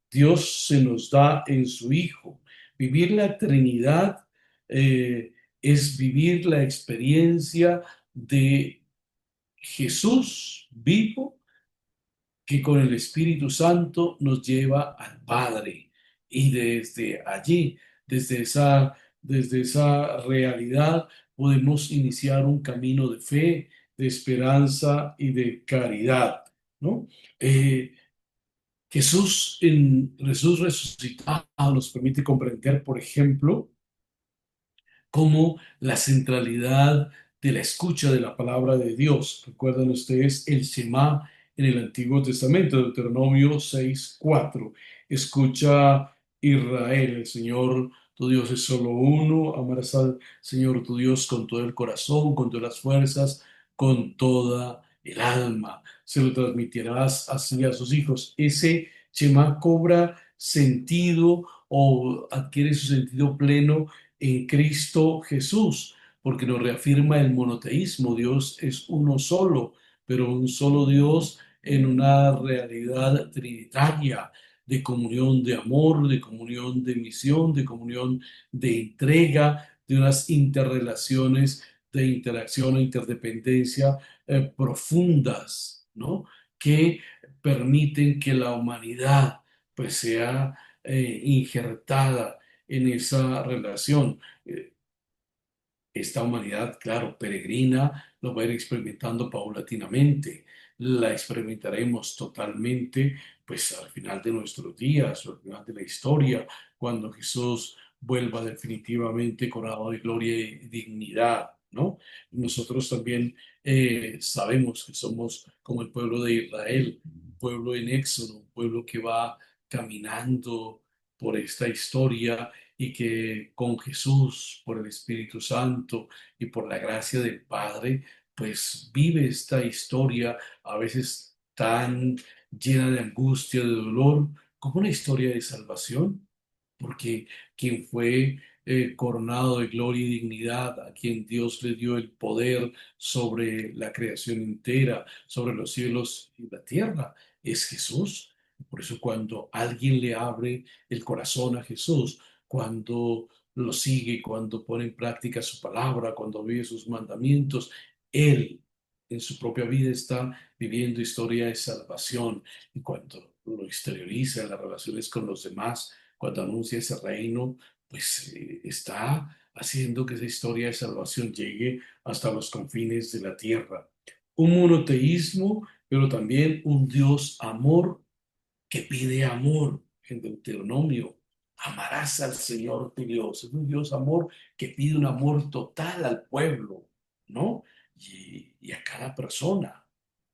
Dios se nos da en su Hijo. Vivir la Trinidad es vivir la experiencia de Jesús vivo que con el Espíritu Santo nos lleva al Padre. Y desde allí, desde esa realidad, podemos iniciar un camino de fe, de esperanza y de caridad, ¿no? Eh, Jesús resucitado nos permite comprender, por ejemplo, como la centralidad de la escucha de la palabra de Dios. Recuerdan ustedes el Shema en el Antiguo Testamento, Deuteronomio 6:4. Escucha Israel, el Señor tu Dios es solo uno, amarás al Señor tu Dios con todo el corazón, con todas las fuerzas, con toda el alma. Se lo transmitirás así a sus hijos. Ese Shema cobra sentido o adquiere su sentido pleno en Cristo Jesús, porque nos reafirma el monoteísmo. Dios es uno solo, pero un solo Dios en una realidad trinitaria de comunión de amor, de comunión de misión, de comunión de entrega, de unas interrelaciones de interacción e interdependencia profundas, ¿no? Que permiten que la humanidad pues sea injertada en esa relación. Eh, Esta humanidad, claro, peregrina, lo va a ir experimentando paulatinamente. La experimentaremos totalmente, pues al final de nuestros días, o al final de la historia, cuando Jesús vuelva definitivamente coronado de gloria y dignidad, ¿no? Nosotros también sabemos que somos como el pueblo de Israel, un pueblo en éxodo, un pueblo que va caminando por esta historia y que con Jesús, por el Espíritu Santo y por la gracia del Padre, pues vive esta historia a veces tan llena de angustia, de dolor, como una historia de salvación, porque quien fue coronado de gloria y dignidad, a quien Dios le dio el poder sobre la creación entera, sobre los cielos y la tierra, es Jesús. Por eso cuando alguien le abre el corazón a Jesús, cuando lo sigue, cuando pone en práctica su palabra, cuando vive sus mandamientos, él en su propia vida está viviendo historia de salvación. Y cuando lo exterioriza en las relaciones con los demás, cuando anuncia ese reino, pues está haciendo que esa historia de salvación llegue hasta los confines de la tierra. Un monoteísmo, pero también un Dios amor que pide amor en Deuteronomio. Amarás al Señor tu Dios. Es un Dios amor que pide un amor total al pueblo, ¿no? Y a cada persona,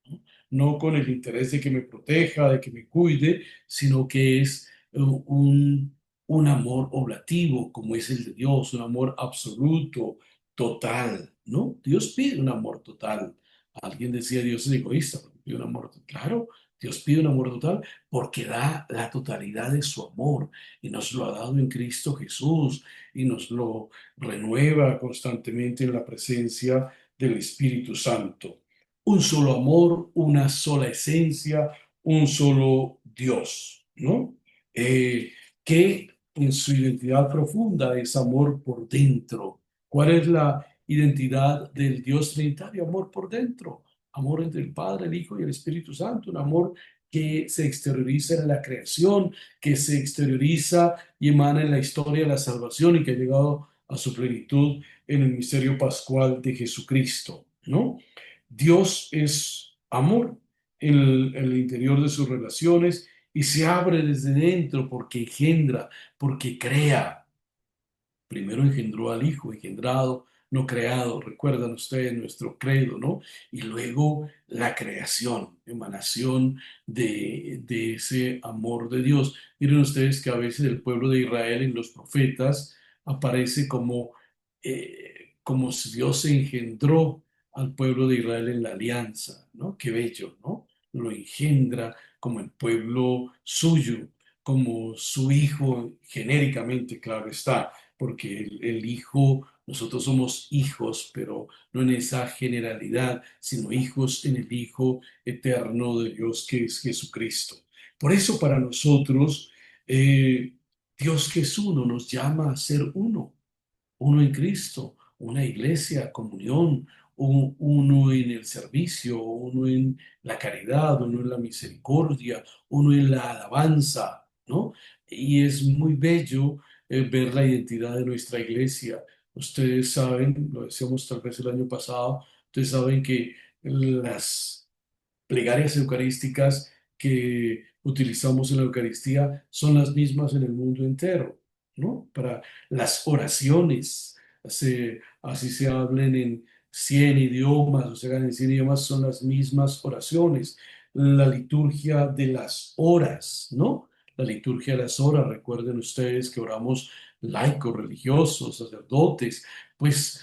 ¿no? No con el interés de que me proteja, de que me cuide, sino que es un amor oblativo, como es el de Dios, un amor absoluto, total, ¿no? Dios pide un amor total. Alguien decía, Dios es egoísta, pide un amor total. Claro, Dios pide un amor total porque da la totalidad de su amor y nos lo ha dado en Cristo Jesús y nos lo renueva constantemente en la presencia del Espíritu Santo. Un solo amor, una sola esencia, un solo Dios, ¿no? Que en su identidad profunda es amor por dentro. ¿Cuál es la identidad del Dios Trinitario? Amor por dentro. Amor entre el Padre, el Hijo y el Espíritu Santo. Un amor que se exterioriza en la creación, que se exterioriza y emana en la historia de la salvación y que ha llegado a su plenitud en el misterio pascual de Jesucristo, ¿no? Dios es amor en el interior de sus relaciones y se abre desde dentro porque engendra, porque crea. Primero engendró al Hijo, engendrado, no creado, recuerdan ustedes nuestro credo, ¿no? Y luego la creación, emanación de ese amor de Dios. Miren ustedes que a veces el pueblo de Israel en los profetas aparece como si Dios engendró al pueblo de Israel en la alianza, ¿no? Qué bello, ¿no? Lo engendra como el pueblo suyo, como su hijo genéricamente, claro está porque el Hijo, nosotros somos hijos, pero no en esa generalidad, sino hijos en el Hijo eterno de Dios que es Jesucristo. Por eso para nosotros, Dios que es uno nos llama a ser uno, uno en Cristo, una iglesia, comunión, uno en el servicio, uno en la caridad, uno en la misericordia, uno en la alabanza, ¿no? Y es muy bello ver la identidad de nuestra iglesia. Ustedes saben, lo decíamos tal vez el año pasado, ustedes saben que las plegarias eucarísticas que utilizamos en la Eucaristía son las mismas en el mundo entero, ¿no? Para las oraciones, así se hablen en 100 idiomas o se hagan en 100 idiomas, son las mismas oraciones. La liturgia de las horas, ¿no? La liturgia de las horas, recuerden ustedes que oramos laicos, religiosos, sacerdotes, pues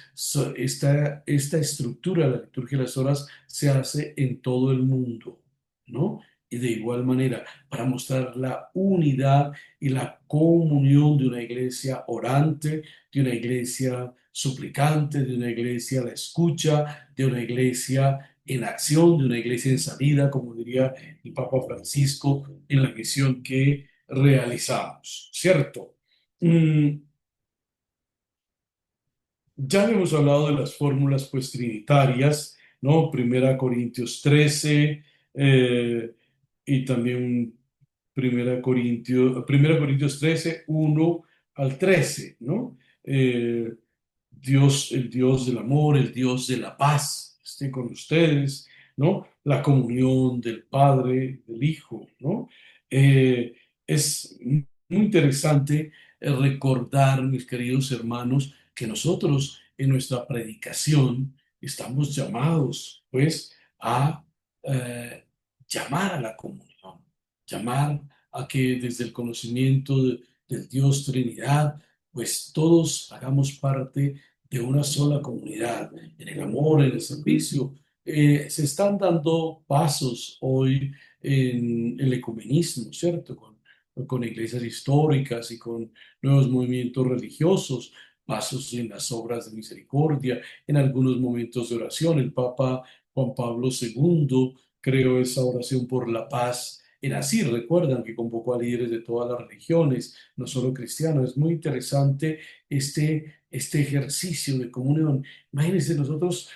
esta estructura de la liturgia de las horas se hace en todo el mundo, ¿no? Y de igual manera, para mostrar la unidad y la comunión de una iglesia orante, de una iglesia suplicante, de una iglesia a la escucha, de una iglesia en acción, de una iglesia en salida, como diría el Papa Francisco en la misión que realizamos, ¿cierto? Mm, ya hemos hablado de las fórmulas pues trinitarias, ¿no? Primera Corintios 13 y también Primera Corintios 13 1 al 13, ¿no? Dios, el Dios del amor, el Dios de la paz, esté con ustedes, ¿no? La comunión del Padre, del Hijo, ¿no? Es muy interesante recordar, mis queridos hermanos, que nosotros en nuestra predicación estamos llamados, pues, a eh, llamar a la comunión, llamar a que desde el conocimiento del Dios Trinidad, pues todos hagamos parte de una sola comunidad, en el amor, en el servicio. Se están dando pasos hoy en el ecumenismo, ¿cierto? Con con iglesias históricas y con nuevos movimientos religiosos, pasos en las obras de misericordia, en algunos momentos de oración. El Papa Juan Pablo II creó esa oración por la paz en Asir. Recuerdan que convocó a líderes de todas las religiones, no solo cristianos. Es muy interesante este ejercicio de comunión. Imagínense nosotros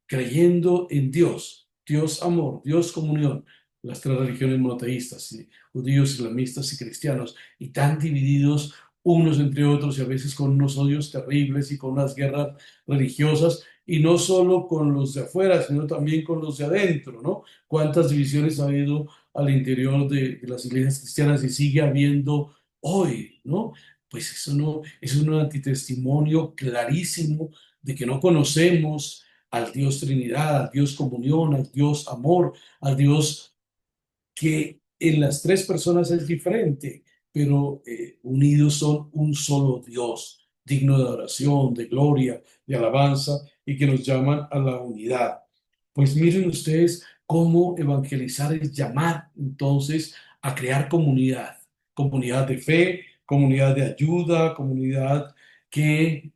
creyendo en Dios, Dios amor, Dios comunión, las tres religiones monoteístas, judíos, islamistas y cristianos, y tan divididos unos entre otros y a veces con unos odios terribles y con unas guerras religiosas, y no solo con los de afuera, sino también con los de adentro, ¿no? ¿Cuántas divisiones ha habido al interior de las iglesias cristianas y sigue habiendo hoy, ¿no? Pues eso no, es un antitestimonio clarísimo de que no conocemos al Dios Trinidad, al Dios comunión, al Dios amor, al Dios que en las tres personas es diferente, pero unidos son un solo Dios, digno de adoración, de gloria, de alabanza y que nos llaman a la unidad. Pues miren ustedes cómo evangelizar es llamar entonces a crear comunidad, comunidad de fe, comunidad de ayuda, comunidad que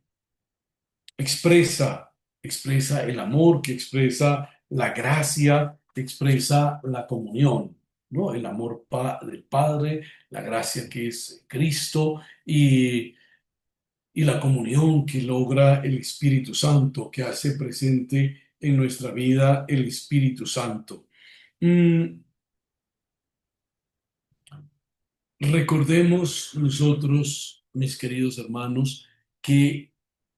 expresa, expresa el amor, que expresa la gracia, que expresa la comunión, ¿no? El amor del Padre, la gracia que es Cristo y la comunión que logra el Espíritu Santo, que hace presente en nuestra vida el Espíritu Santo. Mm, Recordemos nosotros, mis queridos hermanos, que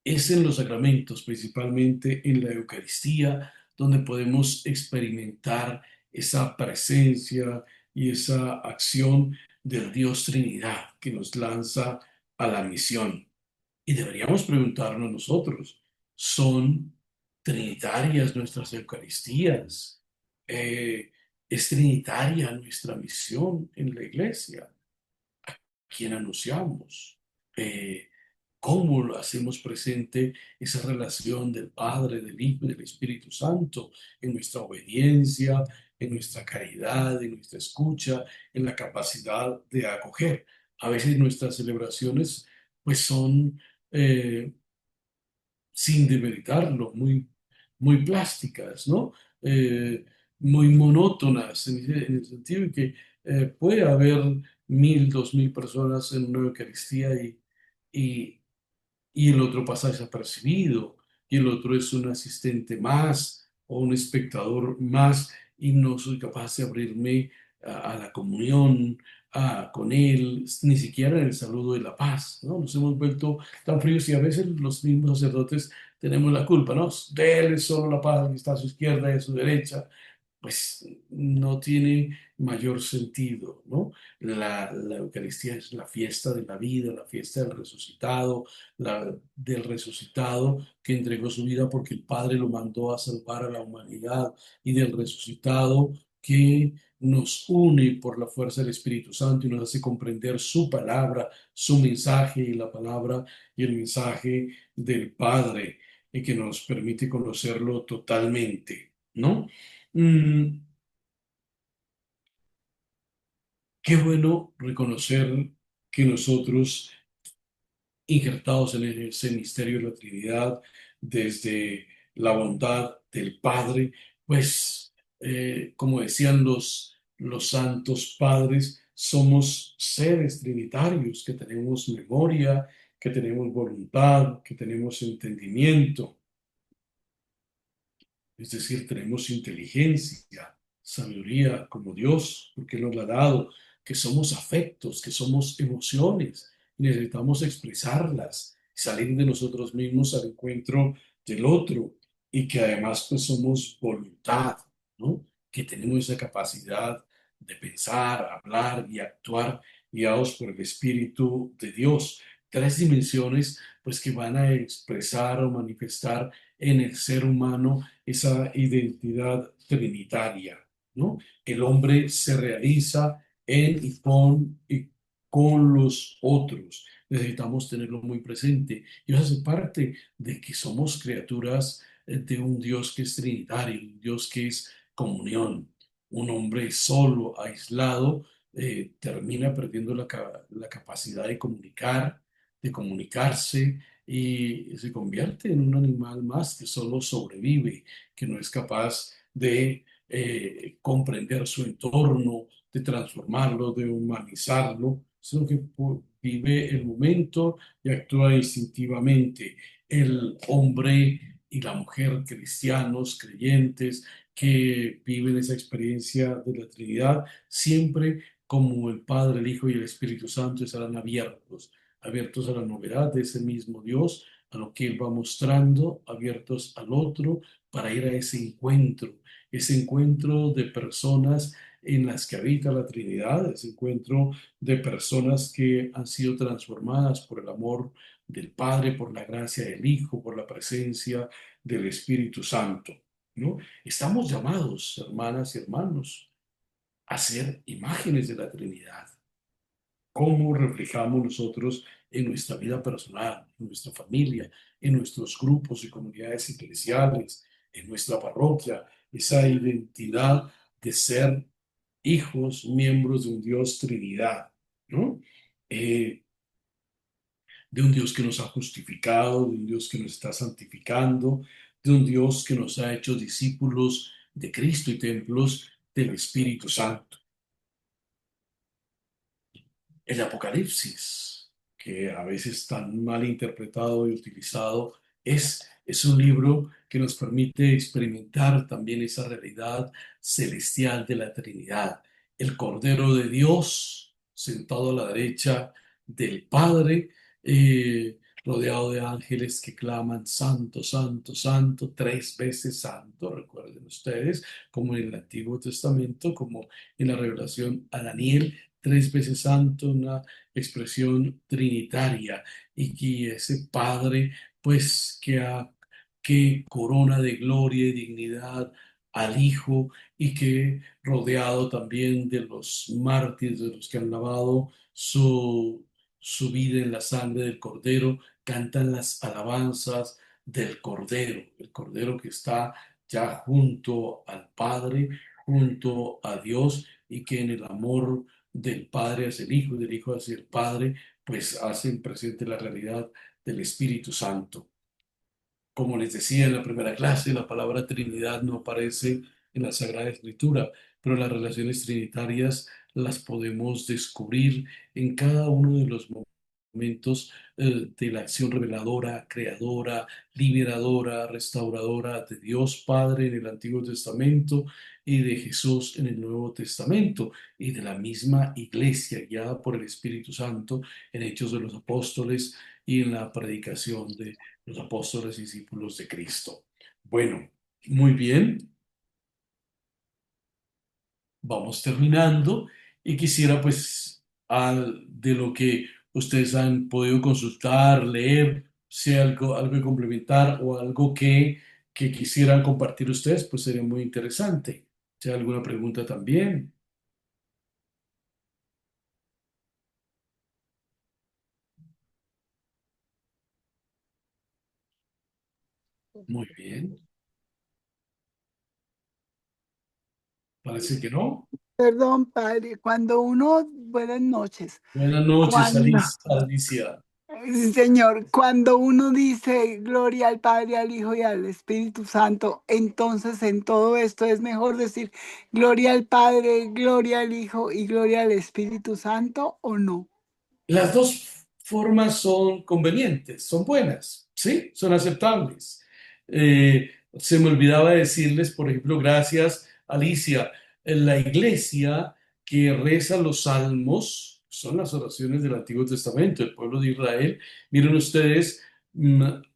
es en los sacramentos, principalmente en la Eucaristía, donde podemos experimentar esa presencia y esa acción del Dios Trinidad que nos lanza a la misión. Y deberíamos preguntarnos nosotros, ¿son trinitarias nuestras Eucaristías? ¿Es trinitaria nuestra misión en la iglesia? ¿Quién anunciamos? Eh, ¿Cómo lo hacemos presente esa relación del Padre, del Hijo y del Espíritu Santo en nuestra obediencia, en nuestra caridad, en nuestra escucha, en la capacidad de acoger? A veces nuestras celebraciones pues son, eh, sin demeritarlo, muy plásticas, ¿no? Muy monótonas en el sentido de que puede haber 1.000, 2.000 personas en una Eucaristía y, y el otro pasa desapercibido, y el otro es un asistente más o un espectador más, y no soy capaz de abrirme a la comunión con él, ni siquiera en el saludo de la paz, ¿no? Nos hemos vuelto tan fríos y a veces los mismos sacerdotes tenemos la culpa, ¿no? De él es solo la paz que está a su izquierda y a su derecha, pues no tiene mayor sentido, ¿no? La Eucaristía es la fiesta de la vida, la fiesta del resucitado que entregó su vida porque el Padre lo mandó a salvar a la humanidad, y del resucitado que nos une por la fuerza del Espíritu Santo y nos hace comprender su palabra, su mensaje y la palabra y el mensaje del Padre, y que nos permite conocerlo totalmente, ¿no? Mm, Qué bueno reconocer que nosotros, injertados en ese misterio de la Trinidad, desde la bondad del Padre, pues, como decían los santos padres, somos seres trinitarios, que tenemos memoria, que tenemos voluntad, que tenemos entendimiento. Es decir, tenemos inteligencia, sabiduría como Dios, porque nos la ha dado, que somos afectos, que somos emociones, y necesitamos expresarlas, salir de nosotros mismos al encuentro del otro, y que además pues somos voluntad, ¿no? Que tenemos esa capacidad de pensar, hablar y actuar guiados por el Espíritu de Dios. Tres dimensiones pues que van a expresar o manifestar en el ser humano esa identidad trinitaria, ¿no? El hombre se realiza en y con los otros. Necesitamos tenerlo muy presente. Y eso hace parte de que somos criaturas de un Dios que es trinitario, un Dios que es comunión. Un hombre solo, aislado, termina perdiendo la capacidad de comunicar, de comunicarse y se convierte en un animal más que solo sobrevive, que no es capaz de comprender su entorno, de transformarlo, de humanizarlo, sino que vive el momento y actúa instintivamente. El hombre y la mujer cristianos, creyentes, que viven esa experiencia de la Trinidad, siempre como el Padre, el Hijo y el Espíritu Santo estarán abiertos, abiertos a la novedad de ese mismo Dios, a lo que Él va mostrando, abiertos al otro para ir a ese encuentro de personas en las que habita la Trinidad, ese encuentro de personas que han sido transformadas por el amor del Padre, por la gracia del Hijo, por la presencia del Espíritu Santo, ¿no? Estamos llamados, hermanas y hermanos, a ser imágenes de la Trinidad. ¿Cómo reflejamos nosotros en nuestra vida personal, en nuestra familia, en nuestros grupos y comunidades eclesiales, en nuestra parroquia, esa identidad de ser hijos, miembros de un Dios Trinidad, ¿no? Eh, de un Dios que nos ha justificado, de un Dios que nos está santificando, de un Dios que nos ha hecho discípulos de Cristo y templos del Espíritu Santo. El Apocalipsis, que a veces tan mal interpretado y utilizado, es un libro que nos permite experimentar también esa realidad celestial de la Trinidad. El Cordero de Dios sentado a la derecha del Padre, rodeado de ángeles que claman santo, santo, santo, tres veces santo, recuerden ustedes, como en el Antiguo Testamento, como en la revelación a Daniel, tres veces santo, una expresión trinitaria, y que ese Padre, pues, que corona de gloria y dignidad al Hijo, y que rodeado también de los mártires, de los que han lavado su vida en la sangre del Cordero, cantan las alabanzas del Cordero, el Cordero que está ya junto al Padre, junto a Dios, y que en el amor del Padre hacia el Hijo y del Hijo hacia el Padre, pues hacen presente la realidad del Espíritu Santo. Como les decía en la primera clase, la palabra Trinidad no aparece en la Sagrada Escritura, pero las relaciones trinitarias las podemos descubrir en cada uno de los momentos de la acción reveladora, creadora, liberadora, restauradora de Dios Padre en el Antiguo Testamento y de Jesús en el Nuevo Testamento, y de la misma Iglesia guiada por el Espíritu Santo en Hechos de los Apóstoles y en la predicación de los apóstoles y discípulos de Cristo. Bueno, muy bien, vamos terminando, y quisiera pues de lo que ustedes han podido consultar, leer, sea algo que complementar o algo que quisieran compartir ustedes, pues sería muy interesante. Si hay alguna pregunta también. Muy bien, parece que no. Perdón, padre, cuando uno, buenas noches, Buenas noches, cuando, Alicia. Señor, cuando uno dice gloria al Padre, al Hijo y al Espíritu Santo, entonces en todo esto es mejor decir gloria al Padre, gloria al Hijo y gloria al Espíritu Santo, ¿o no? Las dos formas son convenientes, son buenas, ¿sí? Son aceptables. Se me olvidaba decirles, por ejemplo, gracias, Alicia, en la iglesia que reza los salmos, son las oraciones del Antiguo Testamento, el pueblo de Israel. Miren ustedes,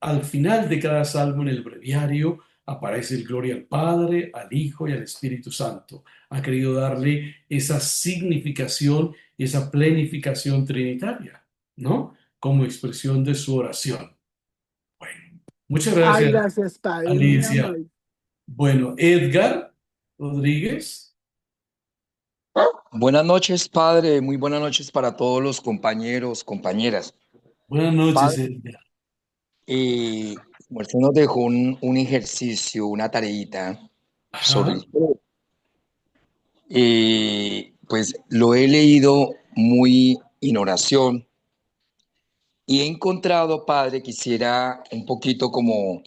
al final de cada salmo en el breviario aparece el gloria al Padre, al Hijo y al Espíritu Santo. Ha querido darle esa significación, esa plenificación trinitaria, ¿no? Como expresión de su oración. Bueno, muchas Ay, gracias, gracias, Padre, muy Alicia. amable. Bueno, Edgar Rodríguez. Buenas noches, padre. Muy buenas noches para todos los compañeros, compañeras. Buenas noches, Padre, Edgar. como usted nos dejó un ejercicio, una tareita sobre Ajá. el juego. pues lo he leído muy en oración y he encontrado, Padre, quisiera un poquito como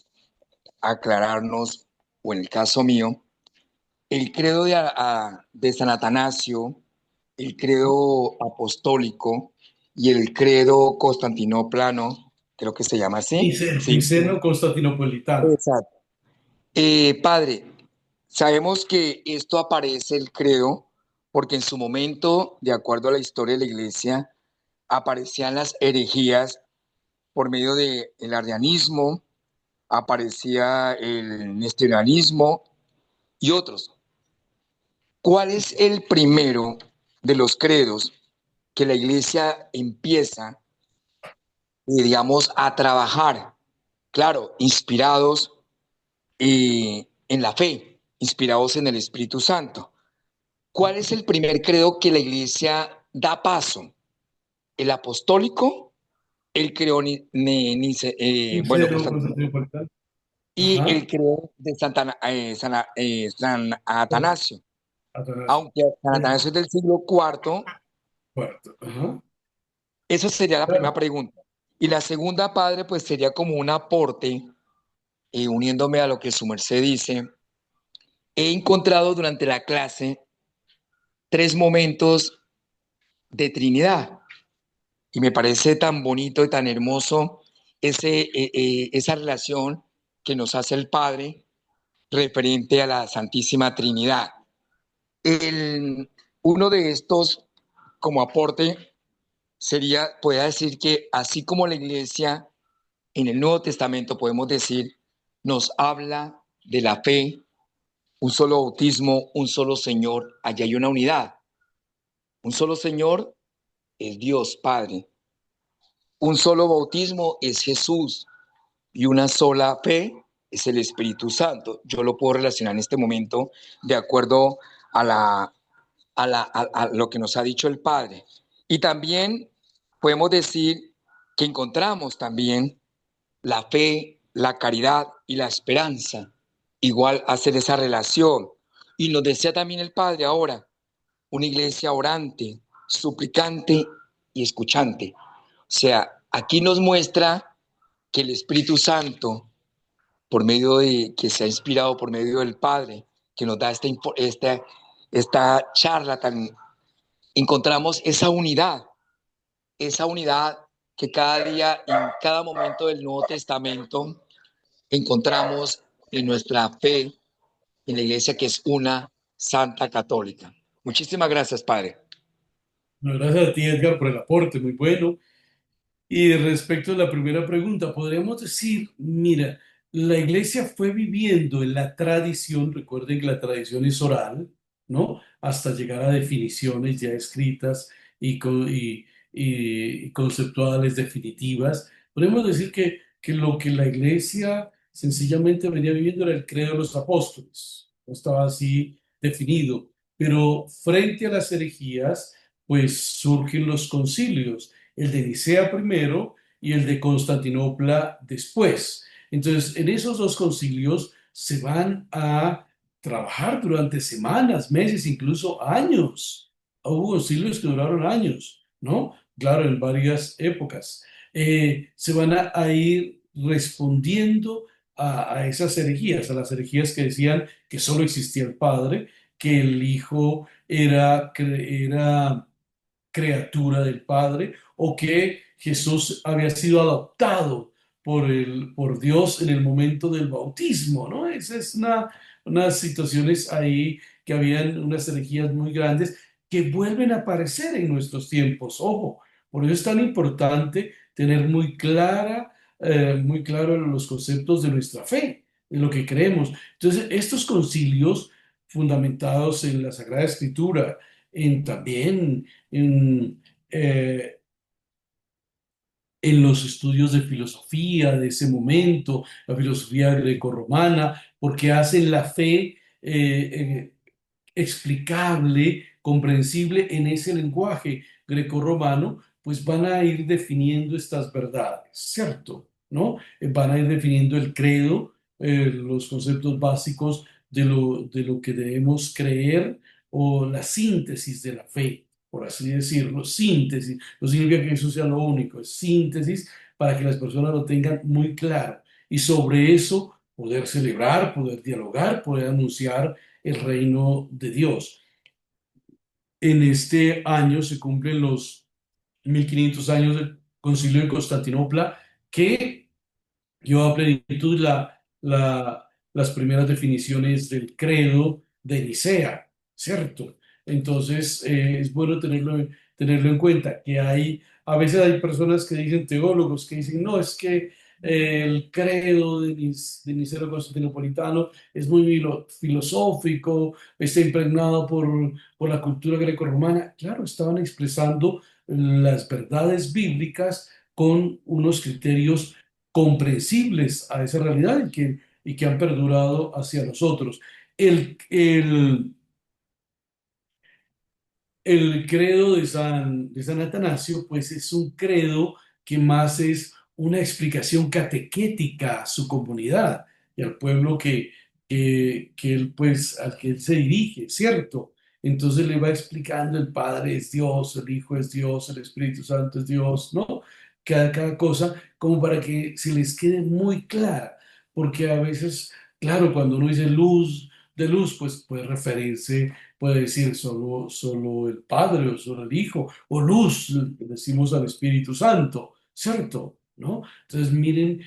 aclararnos, o en el caso mío, el credo de San Atanasio, el credo apostólico y el credo constantinoplano, creo que se llama así. Sí, Niceno Constantinopolitano. exacto. Padre, sabemos que esto aparece el credo porque en su momento, de acuerdo a la historia de la iglesia, aparecían las herejías por medio del arrianismo, aparecía el nestorianismo y otros. ¿Cuál es el primero de los credos que la iglesia empieza, digamos, a trabajar? Claro, inspirados en la fe, inspirados en el Espíritu Santo. ¿Cuál es el primer credo que la iglesia da paso? ¿El apostólico? El credo bueno, Niceno Constantino, Constantinopolitano. y Ajá. el credo de San Atanasio. Atanasio. Aunque San Atanasio es del siglo IV, Cuarto. Ajá. esa sería la primera Claro. pregunta. Y la segunda, Padre, pues sería como un aporte, uniéndome a lo que su merced dice. He encontrado durante la clase 3 momentos de Trinidad y me parece tan bonito y tan hermoso esa relación que nos hace el Padre referente a la Santísima Trinidad. El, Uno de estos, como aporte, sería, pueda decir que así como la Iglesia en el Nuevo Testamento, podemos decir, nos habla de la fe, un solo bautismo, un solo Señor, allá hay una unidad. Un solo Señor es Dios Padre. Un solo bautismo es Jesús y una sola fe es el Espíritu Santo. Yo lo puedo relacionar en este momento de acuerdo a, a lo que nos ha dicho el Padre. Y también podemos decir que encontramos también la fe, la caridad y la esperanza. Igual hacer esa relación. Y nos decía también el Padre ahora, una iglesia orante, suplicante y escuchante. O sea, aquí nos muestra que el Espíritu Santo, por medio de que se ha inspirado por medio del Padre, que nos da esta charla tan, encontramos esa unidad que cada día, en cada momento del Nuevo Testamento, encontramos en nuestra fe, en la iglesia que es una santa católica. Muchísimas gracias, Padre. No, gracias a ti, Edgar, por el aporte, muy bueno. Y respecto a la primera pregunta, podríamos decir, mira, la iglesia fue viviendo en la tradición, recuerden que la tradición es oral, ¿no? Hasta llegar a definiciones ya escritas y conceptuales definitivas. Podemos decir que lo que la iglesia sencillamente venía viviendo era el credo de los apóstoles, no estaba así definido, pero frente a las herejías, pues surgen los concilios, el de Nicea primero y el de Constantinopla después. Entonces, en esos dos concilios se van a trabajar durante semanas, meses, incluso años. Hubo concilios que duraron años, ¿no? Claro, en varias épocas. Se van a ir respondiendo a esas herejías, a las herejías que decían que solo existía el Padre, que el Hijo era criatura del Padre o que Jesús había sido adoptado por Dios en el momento del bautismo, ¿no? Esa es unas situaciones ahí que habían unas herejías muy grandes que vuelven a aparecer en nuestros tiempos. Ojo, por eso es tan importante tener muy claro los conceptos de nuestra fe, de lo que creemos. Entonces, estos concilios fundamentados en la Sagrada Escritura, también eh, en los estudios de filosofía de ese momento, la filosofía grecorromana, porque hacen la fe explicable, comprensible en ese lenguaje grecorromano, pues van a ir definiendo estas verdades, ¿cierto? ¿No? Van a ir definiendo el credo, los conceptos básicos de lo que debemos creer, o la síntesis de la fe, por así decirlo. Síntesis, no significa que eso sea lo único, es síntesis para que las personas lo tengan muy claro y sobre eso poder celebrar, poder dialogar, poder anunciar el reino de Dios. En este año se cumplen los 1500 años del Concilio de Constantinopla, que llevó a plenitud las primeras definiciones del credo de Nicea, ¿cierto? Entonces, es bueno tenerlo en cuenta, que a veces hay personas que dicen, teólogos, que dicen, no, es que el credo de Niceo Constantinopolitano es muy filosófico, está impregnado por la cultura grecorromana. Claro, estaban expresando las verdades bíblicas con unos criterios comprensibles a esa realidad y que han perdurado hacia nosotros. El credo de San Atanasio, pues es un credo que más es una explicación catequética a su comunidad y al pueblo que él, pues, al que él se dirige, ¿cierto? Entonces le va explicando el Padre es Dios, el Hijo es Dios, el Espíritu Santo es Dios, ¿no? Cada cosa, como para que se les quede muy clara, porque a veces, claro, cuando uno dice luz de luz, pues puede referirse, puede decir solo el Padre o solo el Hijo, o luz, decimos al Espíritu Santo, ¿cierto? ¿No? Entonces, miren,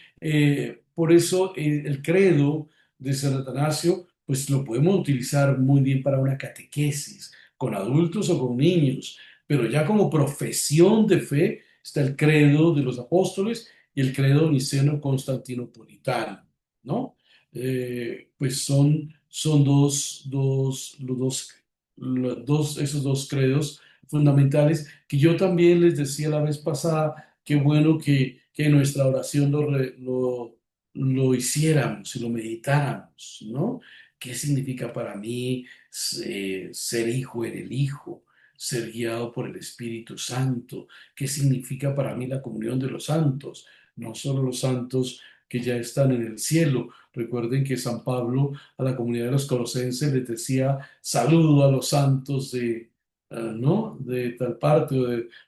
por eso el credo de San Atanasio, pues lo podemos utilizar muy bien para una catequesis, con adultos o con niños, pero ya como profesión de fe está el credo de los apóstoles y el credo niceno-constantinopolitano, ¿no? Pues son esos dos credos fundamentales que yo también les decía la vez pasada, qué bueno que nuestra oración lo hiciéramos y lo meditáramos, ¿no? ¿Qué significa para mí ser hijo en el Hijo? Ser guiado por el Espíritu Santo. ¿Qué significa para mí la comunión de los santos? No solo los santos que ya están en el cielo. Recuerden que San Pablo a la comunidad de los colosenses les decía saludo a los santos ¿no? De tal parte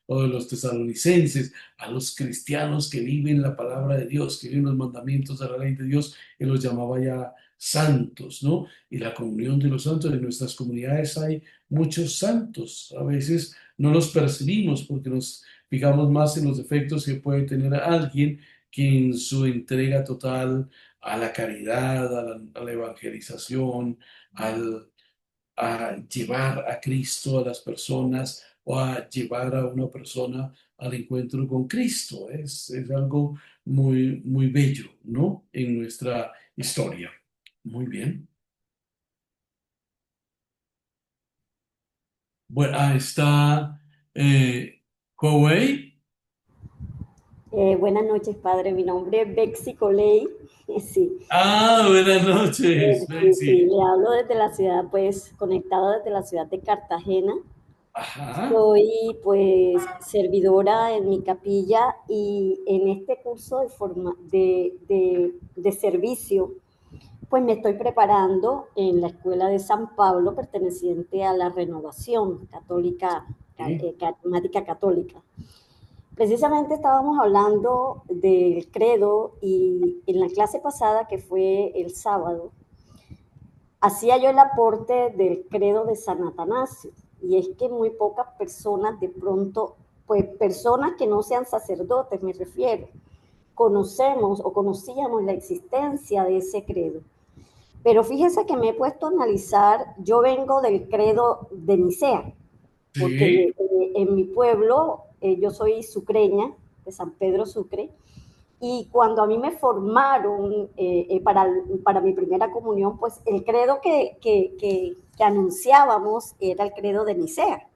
o de los tesalonicenses, a los cristianos que viven la palabra de Dios, que viven los mandamientos de la ley de Dios, él los llamaba ya santos, ¿no? Y la comunión de los santos, en nuestras comunidades hay muchos santos, a veces no los percibimos porque nos fijamos más en los defectos que puede tener alguien que en su entrega total a la caridad, a la evangelización, a llevar a Cristo a las personas o a llevar a una persona al encuentro con Cristo. Es algo muy, muy bello, ¿no? En nuestra historia. Muy bien. Bueno, está Huawei. Buenas noches, padre. Mi nombre es Bexy Coley. Sí, Buenas noches, sí, Betsy. le hablo desde la ciudad, pues, conectada desde la ciudad de Cartagena. Ajá. Soy, pues, servidora en mi capilla y en este curso de servicio, pues me estoy preparando en la escuela de San Pablo, perteneciente a la Renovación Católica, Sí, Carismática Católica. Precisamente estábamos hablando del credo y en la clase pasada, que fue el sábado, hacía yo el aporte del credo de San Atanasio. Y es que muy pocas personas, de pronto, pues personas que no sean sacerdotes, me refiero, conocemos o conocíamos la existencia de ese credo. Pero fíjese que me he puesto a analizar, yo vengo del credo de Nicea, sí, porque en mi pueblo, yo soy sucreña, de San Pedro Sucre, y cuando a mí me formaron para mi primera comunión, pues el credo que anunciábamos era el credo de Nicea.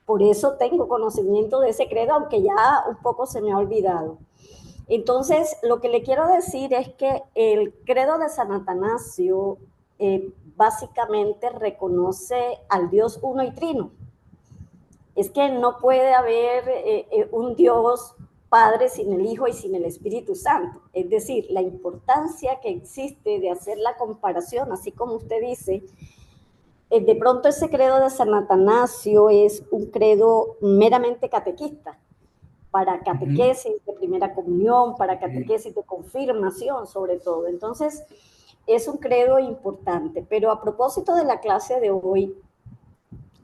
Por eso tengo conocimiento de ese credo, aunque ya un poco se me ha olvidado. Entonces, lo que le quiero decir es que el credo de San Atanasio básicamente reconoce al Dios uno y trino. Es que no puede haber un Dios Padre sin el Hijo y sin el Espíritu Santo. Es decir, la importancia que existe de hacer la comparación, así como usted dice, De pronto ese credo de San Atanasio es un credo meramente catequista, para Ujú. catequesis de primera comunión, para catequesis de confirmación sobre todo. Entonces, es un credo importante. Pero a propósito de la clase de hoy,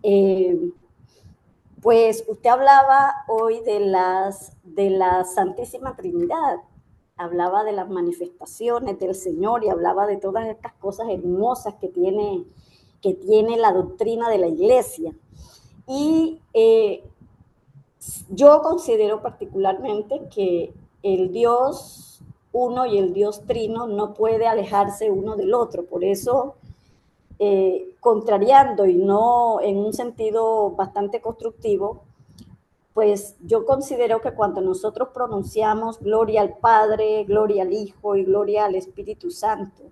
eh, pues usted hablaba hoy de la Santísima Trinidad, hablaba de las manifestaciones del Señor y hablaba de todas estas cosas hermosas que tiene la doctrina de la Iglesia. Y yo considero particularmente que el Dios uno y el Dios trino no puede alejarse uno del otro. Por eso, contrariando y no en un sentido bastante constructivo, pues yo considero que cuando nosotros pronunciamos gloria al Padre, gloria al Hijo y gloria al Espíritu Santo,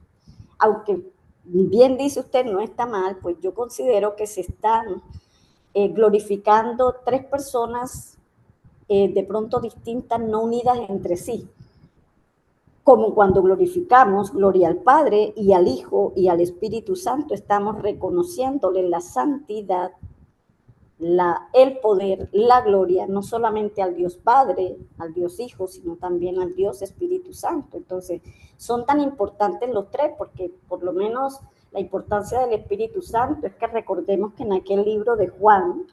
aunque bien dice usted no está mal, pues yo considero que se están glorificando tres personas de pronto distintas, no unidas entre sí, como cuando glorificamos gloria al Padre y al Hijo y al Espíritu Santo, estamos reconociéndole la santidad, el poder, la gloria, no solamente al Dios Padre, al Dios Hijo, sino también al Dios Espíritu Santo. Entonces, son tan importantes los tres porque por lo menos la importancia del Espíritu Santo es que recordemos que en aquel libro de Juan,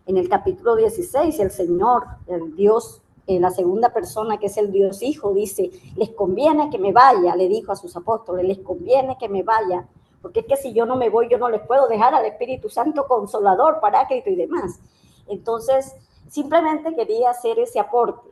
en el capítulo 16, el Señor, el Dios, la segunda persona que es el Dios Hijo, dice, les conviene que me vaya, le dijo a sus apóstoles, les conviene que me vaya, porque es que si yo no me voy, yo no les puedo dejar al Espíritu Santo Consolador, Paráclito y demás. Entonces, simplemente quería hacer ese aporte,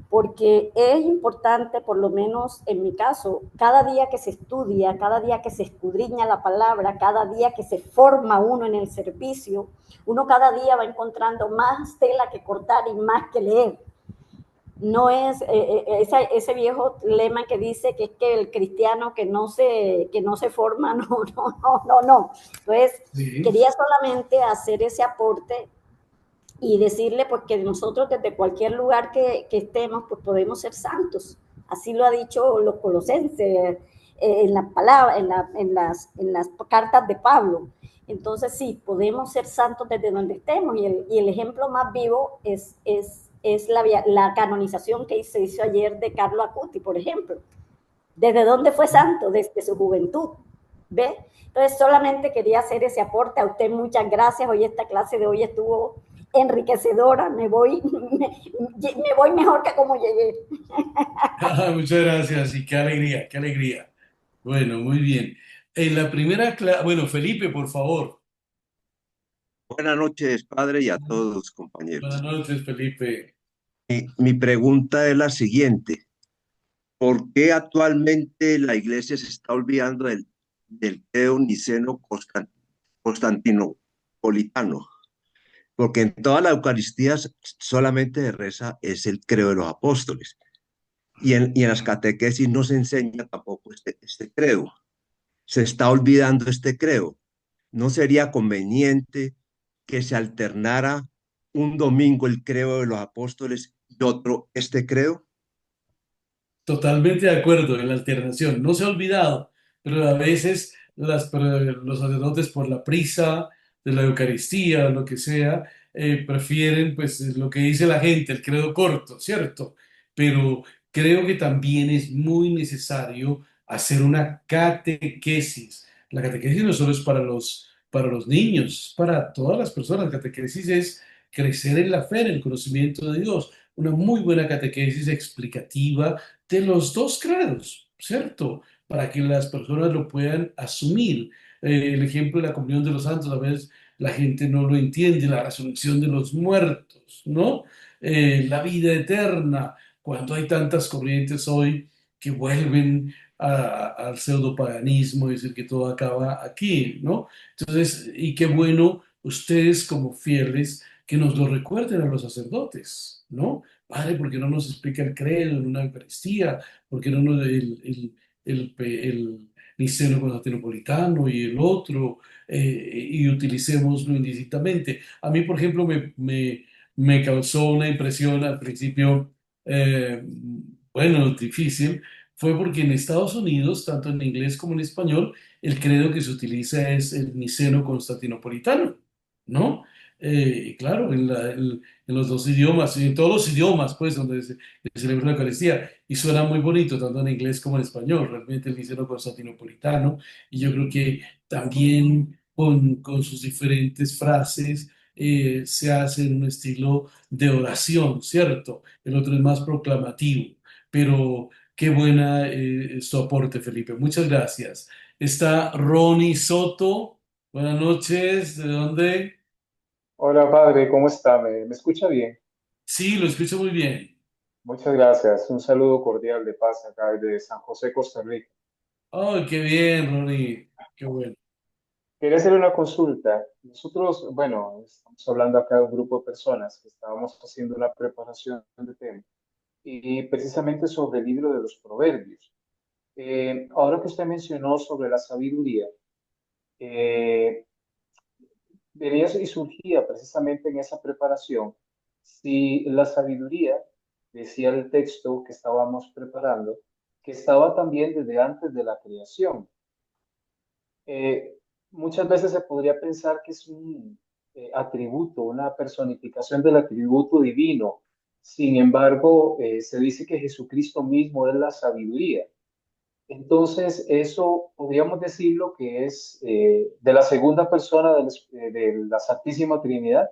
porque es importante, por lo menos en mi caso, cada día que se estudia, cada día que se escudriña la palabra, cada día que se forma uno en el servicio, uno cada día va encontrando más tela que cortar y más que leer. No es ese viejo lema que dice que es que el cristiano que no se forma, no. Entonces, Sí. quería solamente hacer ese aporte y decirle pues que nosotros desde cualquier lugar que estemos pues podemos ser santos. Así lo ha dicho los colosenses en la palabra, en las cartas de Pablo. Entonces sí, podemos ser santos desde donde estemos y el ejemplo más vivo es la canonización que se hizo ayer de Carlo Acuti, por ejemplo. ¿Desde dónde fue santo? Desde su juventud. ¿Ve? Entonces solamente quería hacer ese aporte. A usted muchas gracias. Hoy esta clase de hoy estuvo enriquecedora. Me voy mejor que como llegué. Muchas gracias y qué alegría, qué alegría. Bueno, muy bien. En la primera clase, bueno, Felipe, por favor. Buenas noches, padre, y a todos los Buenas compañeros. noches, Felipe. Mi pregunta es la siguiente. ¿Por qué actualmente la iglesia se está olvidando del credo constantinopolitano? Porque en todas las Eucaristías solamente se reza es el credo de los apóstoles. Y en las catequesis no se enseña tampoco este credo. Se está olvidando este credo. ¿No sería conveniente que se alternara un domingo el credo de los apóstoles y otro este credo? Totalmente de acuerdo en la alternación. No se ha olvidado, pero a veces los sacerdotes por la prisa de la Eucaristía o lo que sea, prefieren pues lo que dice la gente, el credo corto, ¿cierto? Pero creo que también es muy necesario hacer una catequesis. La catequesis no solo es para los niños, es para todas las personas. Catequesis es crecer en la fe, en el conocimiento de Dios. Una muy buena catequesis explicativa de los dos credos, ¿cierto? Para que las personas lo puedan asumir. El ejemplo de la comunión de los santos, a veces la gente no lo entiende, la resurrección de los muertos, ¿no? La vida eterna, cuando hay tantas corrientes hoy que vuelven al pseudopaganismo, es decir, que todo acaba aquí, ¿no? Entonces, y qué bueno ustedes como fieles que nos lo recuerden a los sacerdotes, ¿no? Padre, ¿por qué no nos explica el credo en una Eucaristía? ¿Por qué no nos el niceno constantinopolitano y el otro? Y utilicémoslo indistintamente. A mí, por ejemplo, me causó una impresión al principio, bueno, difícil, fue porque en Estados Unidos, tanto en inglés como en español, el credo que se utiliza es el niceno-constantinopolitano, ¿no? Y claro, en los dos idiomas, y en todos los idiomas, pues, donde se celebra la Eucaristía, y suena muy bonito, tanto en inglés como en español, realmente el niceno-constantinopolitano, y yo creo que también con sus diferentes frases se hace en un estilo de oración, ¿cierto? El otro es más proclamativo, pero qué buena su aporte, Felipe. Muchas gracias. Está Ronnie Soto. Buenas noches. ¿De dónde? Hola padre, ¿cómo está? ¿Me escucha bien? Sí, lo escucho muy bien. Muchas gracias. Un saludo cordial de paz acá desde San José, Costa Rica. ¡Ay, qué bien, Ronnie! Qué bueno. Quería hacer una consulta. Nosotros, bueno, estamos hablando acá de un grupo de personas que estábamos haciendo una preparación de tema y precisamente sobre el libro de los Proverbios. Ahora que usted mencionó sobre la sabiduría, eh, venía y surgía precisamente en esa preparación si la sabiduría, decía el texto que estábamos preparando, que estaba también desde antes de la creación. Eh, Muchas veces se podría pensar que es un atributo, una personificación del atributo divino. Sin embargo, se dice que Jesucristo mismo es la sabiduría. Entonces, eso podríamos decirlo que es de la segunda persona de la Santísima Trinidad.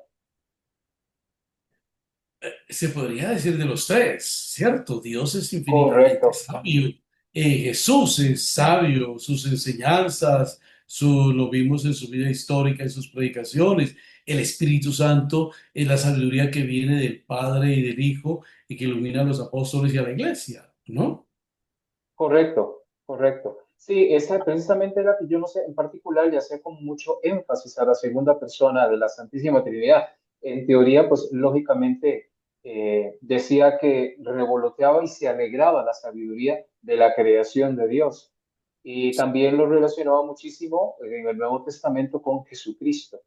Se podría decir de los tres, ¿cierto? Dios es infinitamente Correcto, sabio. Jesús es sabio, sus enseñanzas, lo vimos en su vida histórica, en sus predicaciones. El Espíritu Santo es la sabiduría que viene del Padre y del Hijo y que ilumina a los apóstoles y a la iglesia, ¿no? correcto, correcto. Sí, esa precisamente era que yo no sé, en particular le hacía con mucho énfasis a la segunda persona de la Santísima Trinidad. En teoría, pues lógicamente decía que revoloteaba y se alegraba la sabiduría de la creación de Dios. Y también lo relacionaba muchísimo en el Nuevo Testamento con Jesucristo,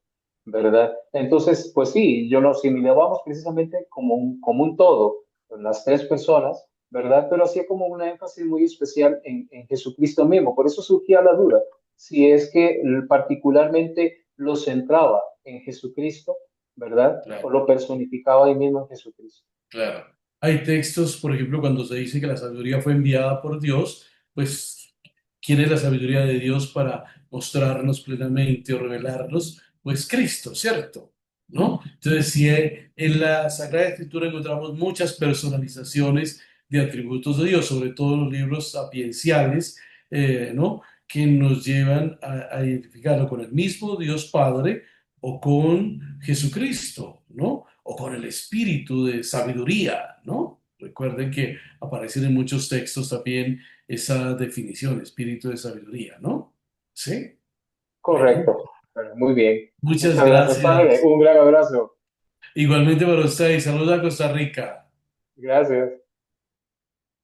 ¿verdad? Entonces, pues sí, yo lo asimilábamos precisamente como un todo, con las tres personas, ¿verdad? Pero hacía como un énfasis muy especial en Jesucristo mismo. Por eso surgía la duda, si es que particularmente lo centraba en Jesucristo, ¿verdad? O Claro. lo personificaba ahí mismo en Jesucristo. Claro. Hay textos, por ejemplo, cuando se dice que la sabiduría fue enviada por Dios, pues, ¿quién es la sabiduría de Dios para mostrarnos plenamente o revelarnos? Pues Cristo, ¿cierto? ¿No? Entonces, si en la Sagrada Escritura encontramos muchas personalizaciones de atributos de Dios, sobre todo en los libros sapienciales, ¿no? Que nos llevan a identificarlo con el mismo Dios Padre o con Jesucristo, ¿no? O con el espíritu de sabiduría, ¿no? Recuerden que aparecen en muchos textos también esa definición, espíritu de sabiduría, ¿no? Sí. Bueno, Correcto. Bueno, muy bien. muchas Muchas gracias, padre. gracias. Un gran abrazo. Igualmente para ustedes, saludos a Costa Rica. Gracias.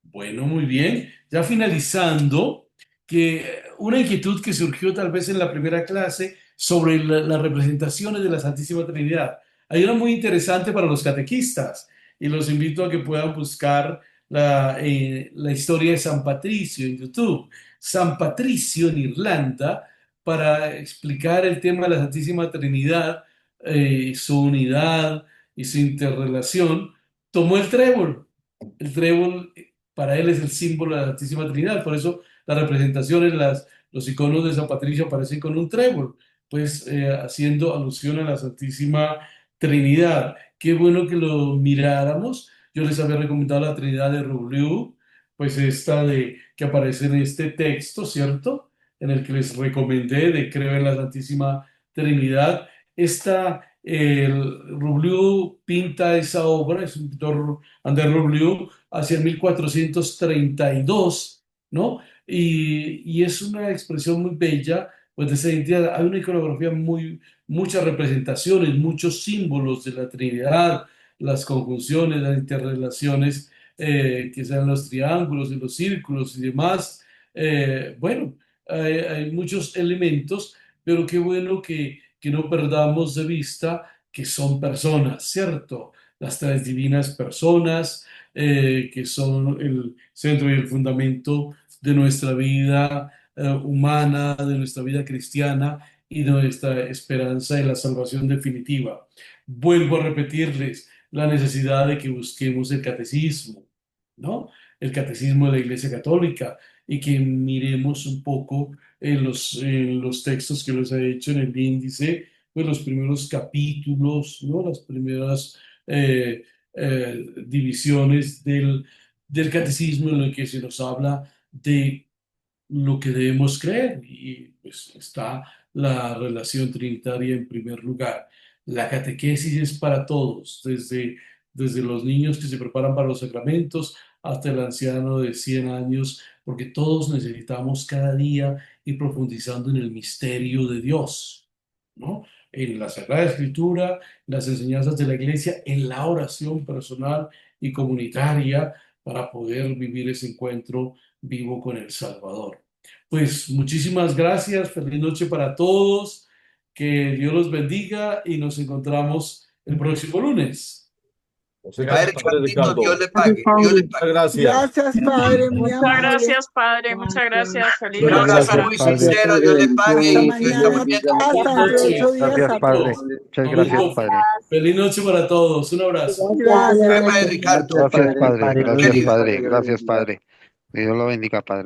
Bueno, muy bien. Ya finalizando, que una inquietud que surgió tal vez en la primera clase sobre las representaciones de la Santísima Trinidad. Hay una muy interesante para los catequistas y los invito a que puedan buscar la historia de San Patricio en YouTube. San Patricio en Irlanda, para explicar el tema de la Santísima Trinidad, su unidad y su interrelación, tomó el trébol. El trébol para él es el símbolo de la Santísima Trinidad, por eso las representaciones, los iconos de San Patricio aparecen con un trébol, pues haciendo alusión a la Santísima Trinidad. Qué bueno que lo miráramos. Yo les había recomendado la Trinidad de Roubliou, pues esta de que aparece en este texto, ¿cierto? En el que les recomendé de creo en la Santísima Trinidad. Esta, Roubliou pinta esa obra, es un pintor André Roubliou, hacia el 1432, ¿no? Y es una expresión muy bella, pues de esa identidad. Hay una iconografía muchas representaciones, muchos símbolos de la Trinidad, las conjunciones, las interrelaciones, que sean los triángulos y los círculos y demás. Bueno, hay muchos elementos, pero qué bueno que no perdamos de vista que son personas, ¿cierto? Las tres divinas personas, que son el centro y el fundamento de nuestra vida humana, de nuestra vida cristiana y de nuestra esperanza en la salvación definitiva. Vuelvo a repetirles la necesidad de que busquemos el catecismo, ¿no? El catecismo de la Iglesia Católica, y que miremos un poco en los textos que les he hecho en el índice, pues los primeros capítulos, ¿no? Las primeras divisiones del catecismo en lo que se nos habla de lo que debemos creer. Y pues está la relación trinitaria en primer lugar. La catequesis es para todos, desde los niños que se preparan para los sacramentos hasta el anciano de 100 años, porque todos necesitamos cada día ir profundizando en el misterio de Dios, ¿no? En la Sagrada Escritura, en las enseñanzas de la Iglesia, en la oración personal y comunitaria para poder vivir ese encuentro vivo con el Salvador. Pues muchísimas gracias, feliz noche para todos, que Dios los bendiga y nos encontramos el próximo lunes. Padre Ricardito, Dios le Gracias, pague, Dios le Padre. pague. Gracias, Padre, muy Muchas amable. gracias, Padre. Muchas gracias. Feliz Un noche abrazo para muy todos. sincero, Dios le pague Hasta y que mañana, estamos viendo. hasta dentro de 8 días. Gracias, Padre. Muchas gracias, Padre. Feliz noche para todos. Un abrazo. Gracias. Padre Ricardo. Gracias, Padre. Gracias, Bendiga. Padre. Gracias, Padre. Que Dios lo bendiga, Padre.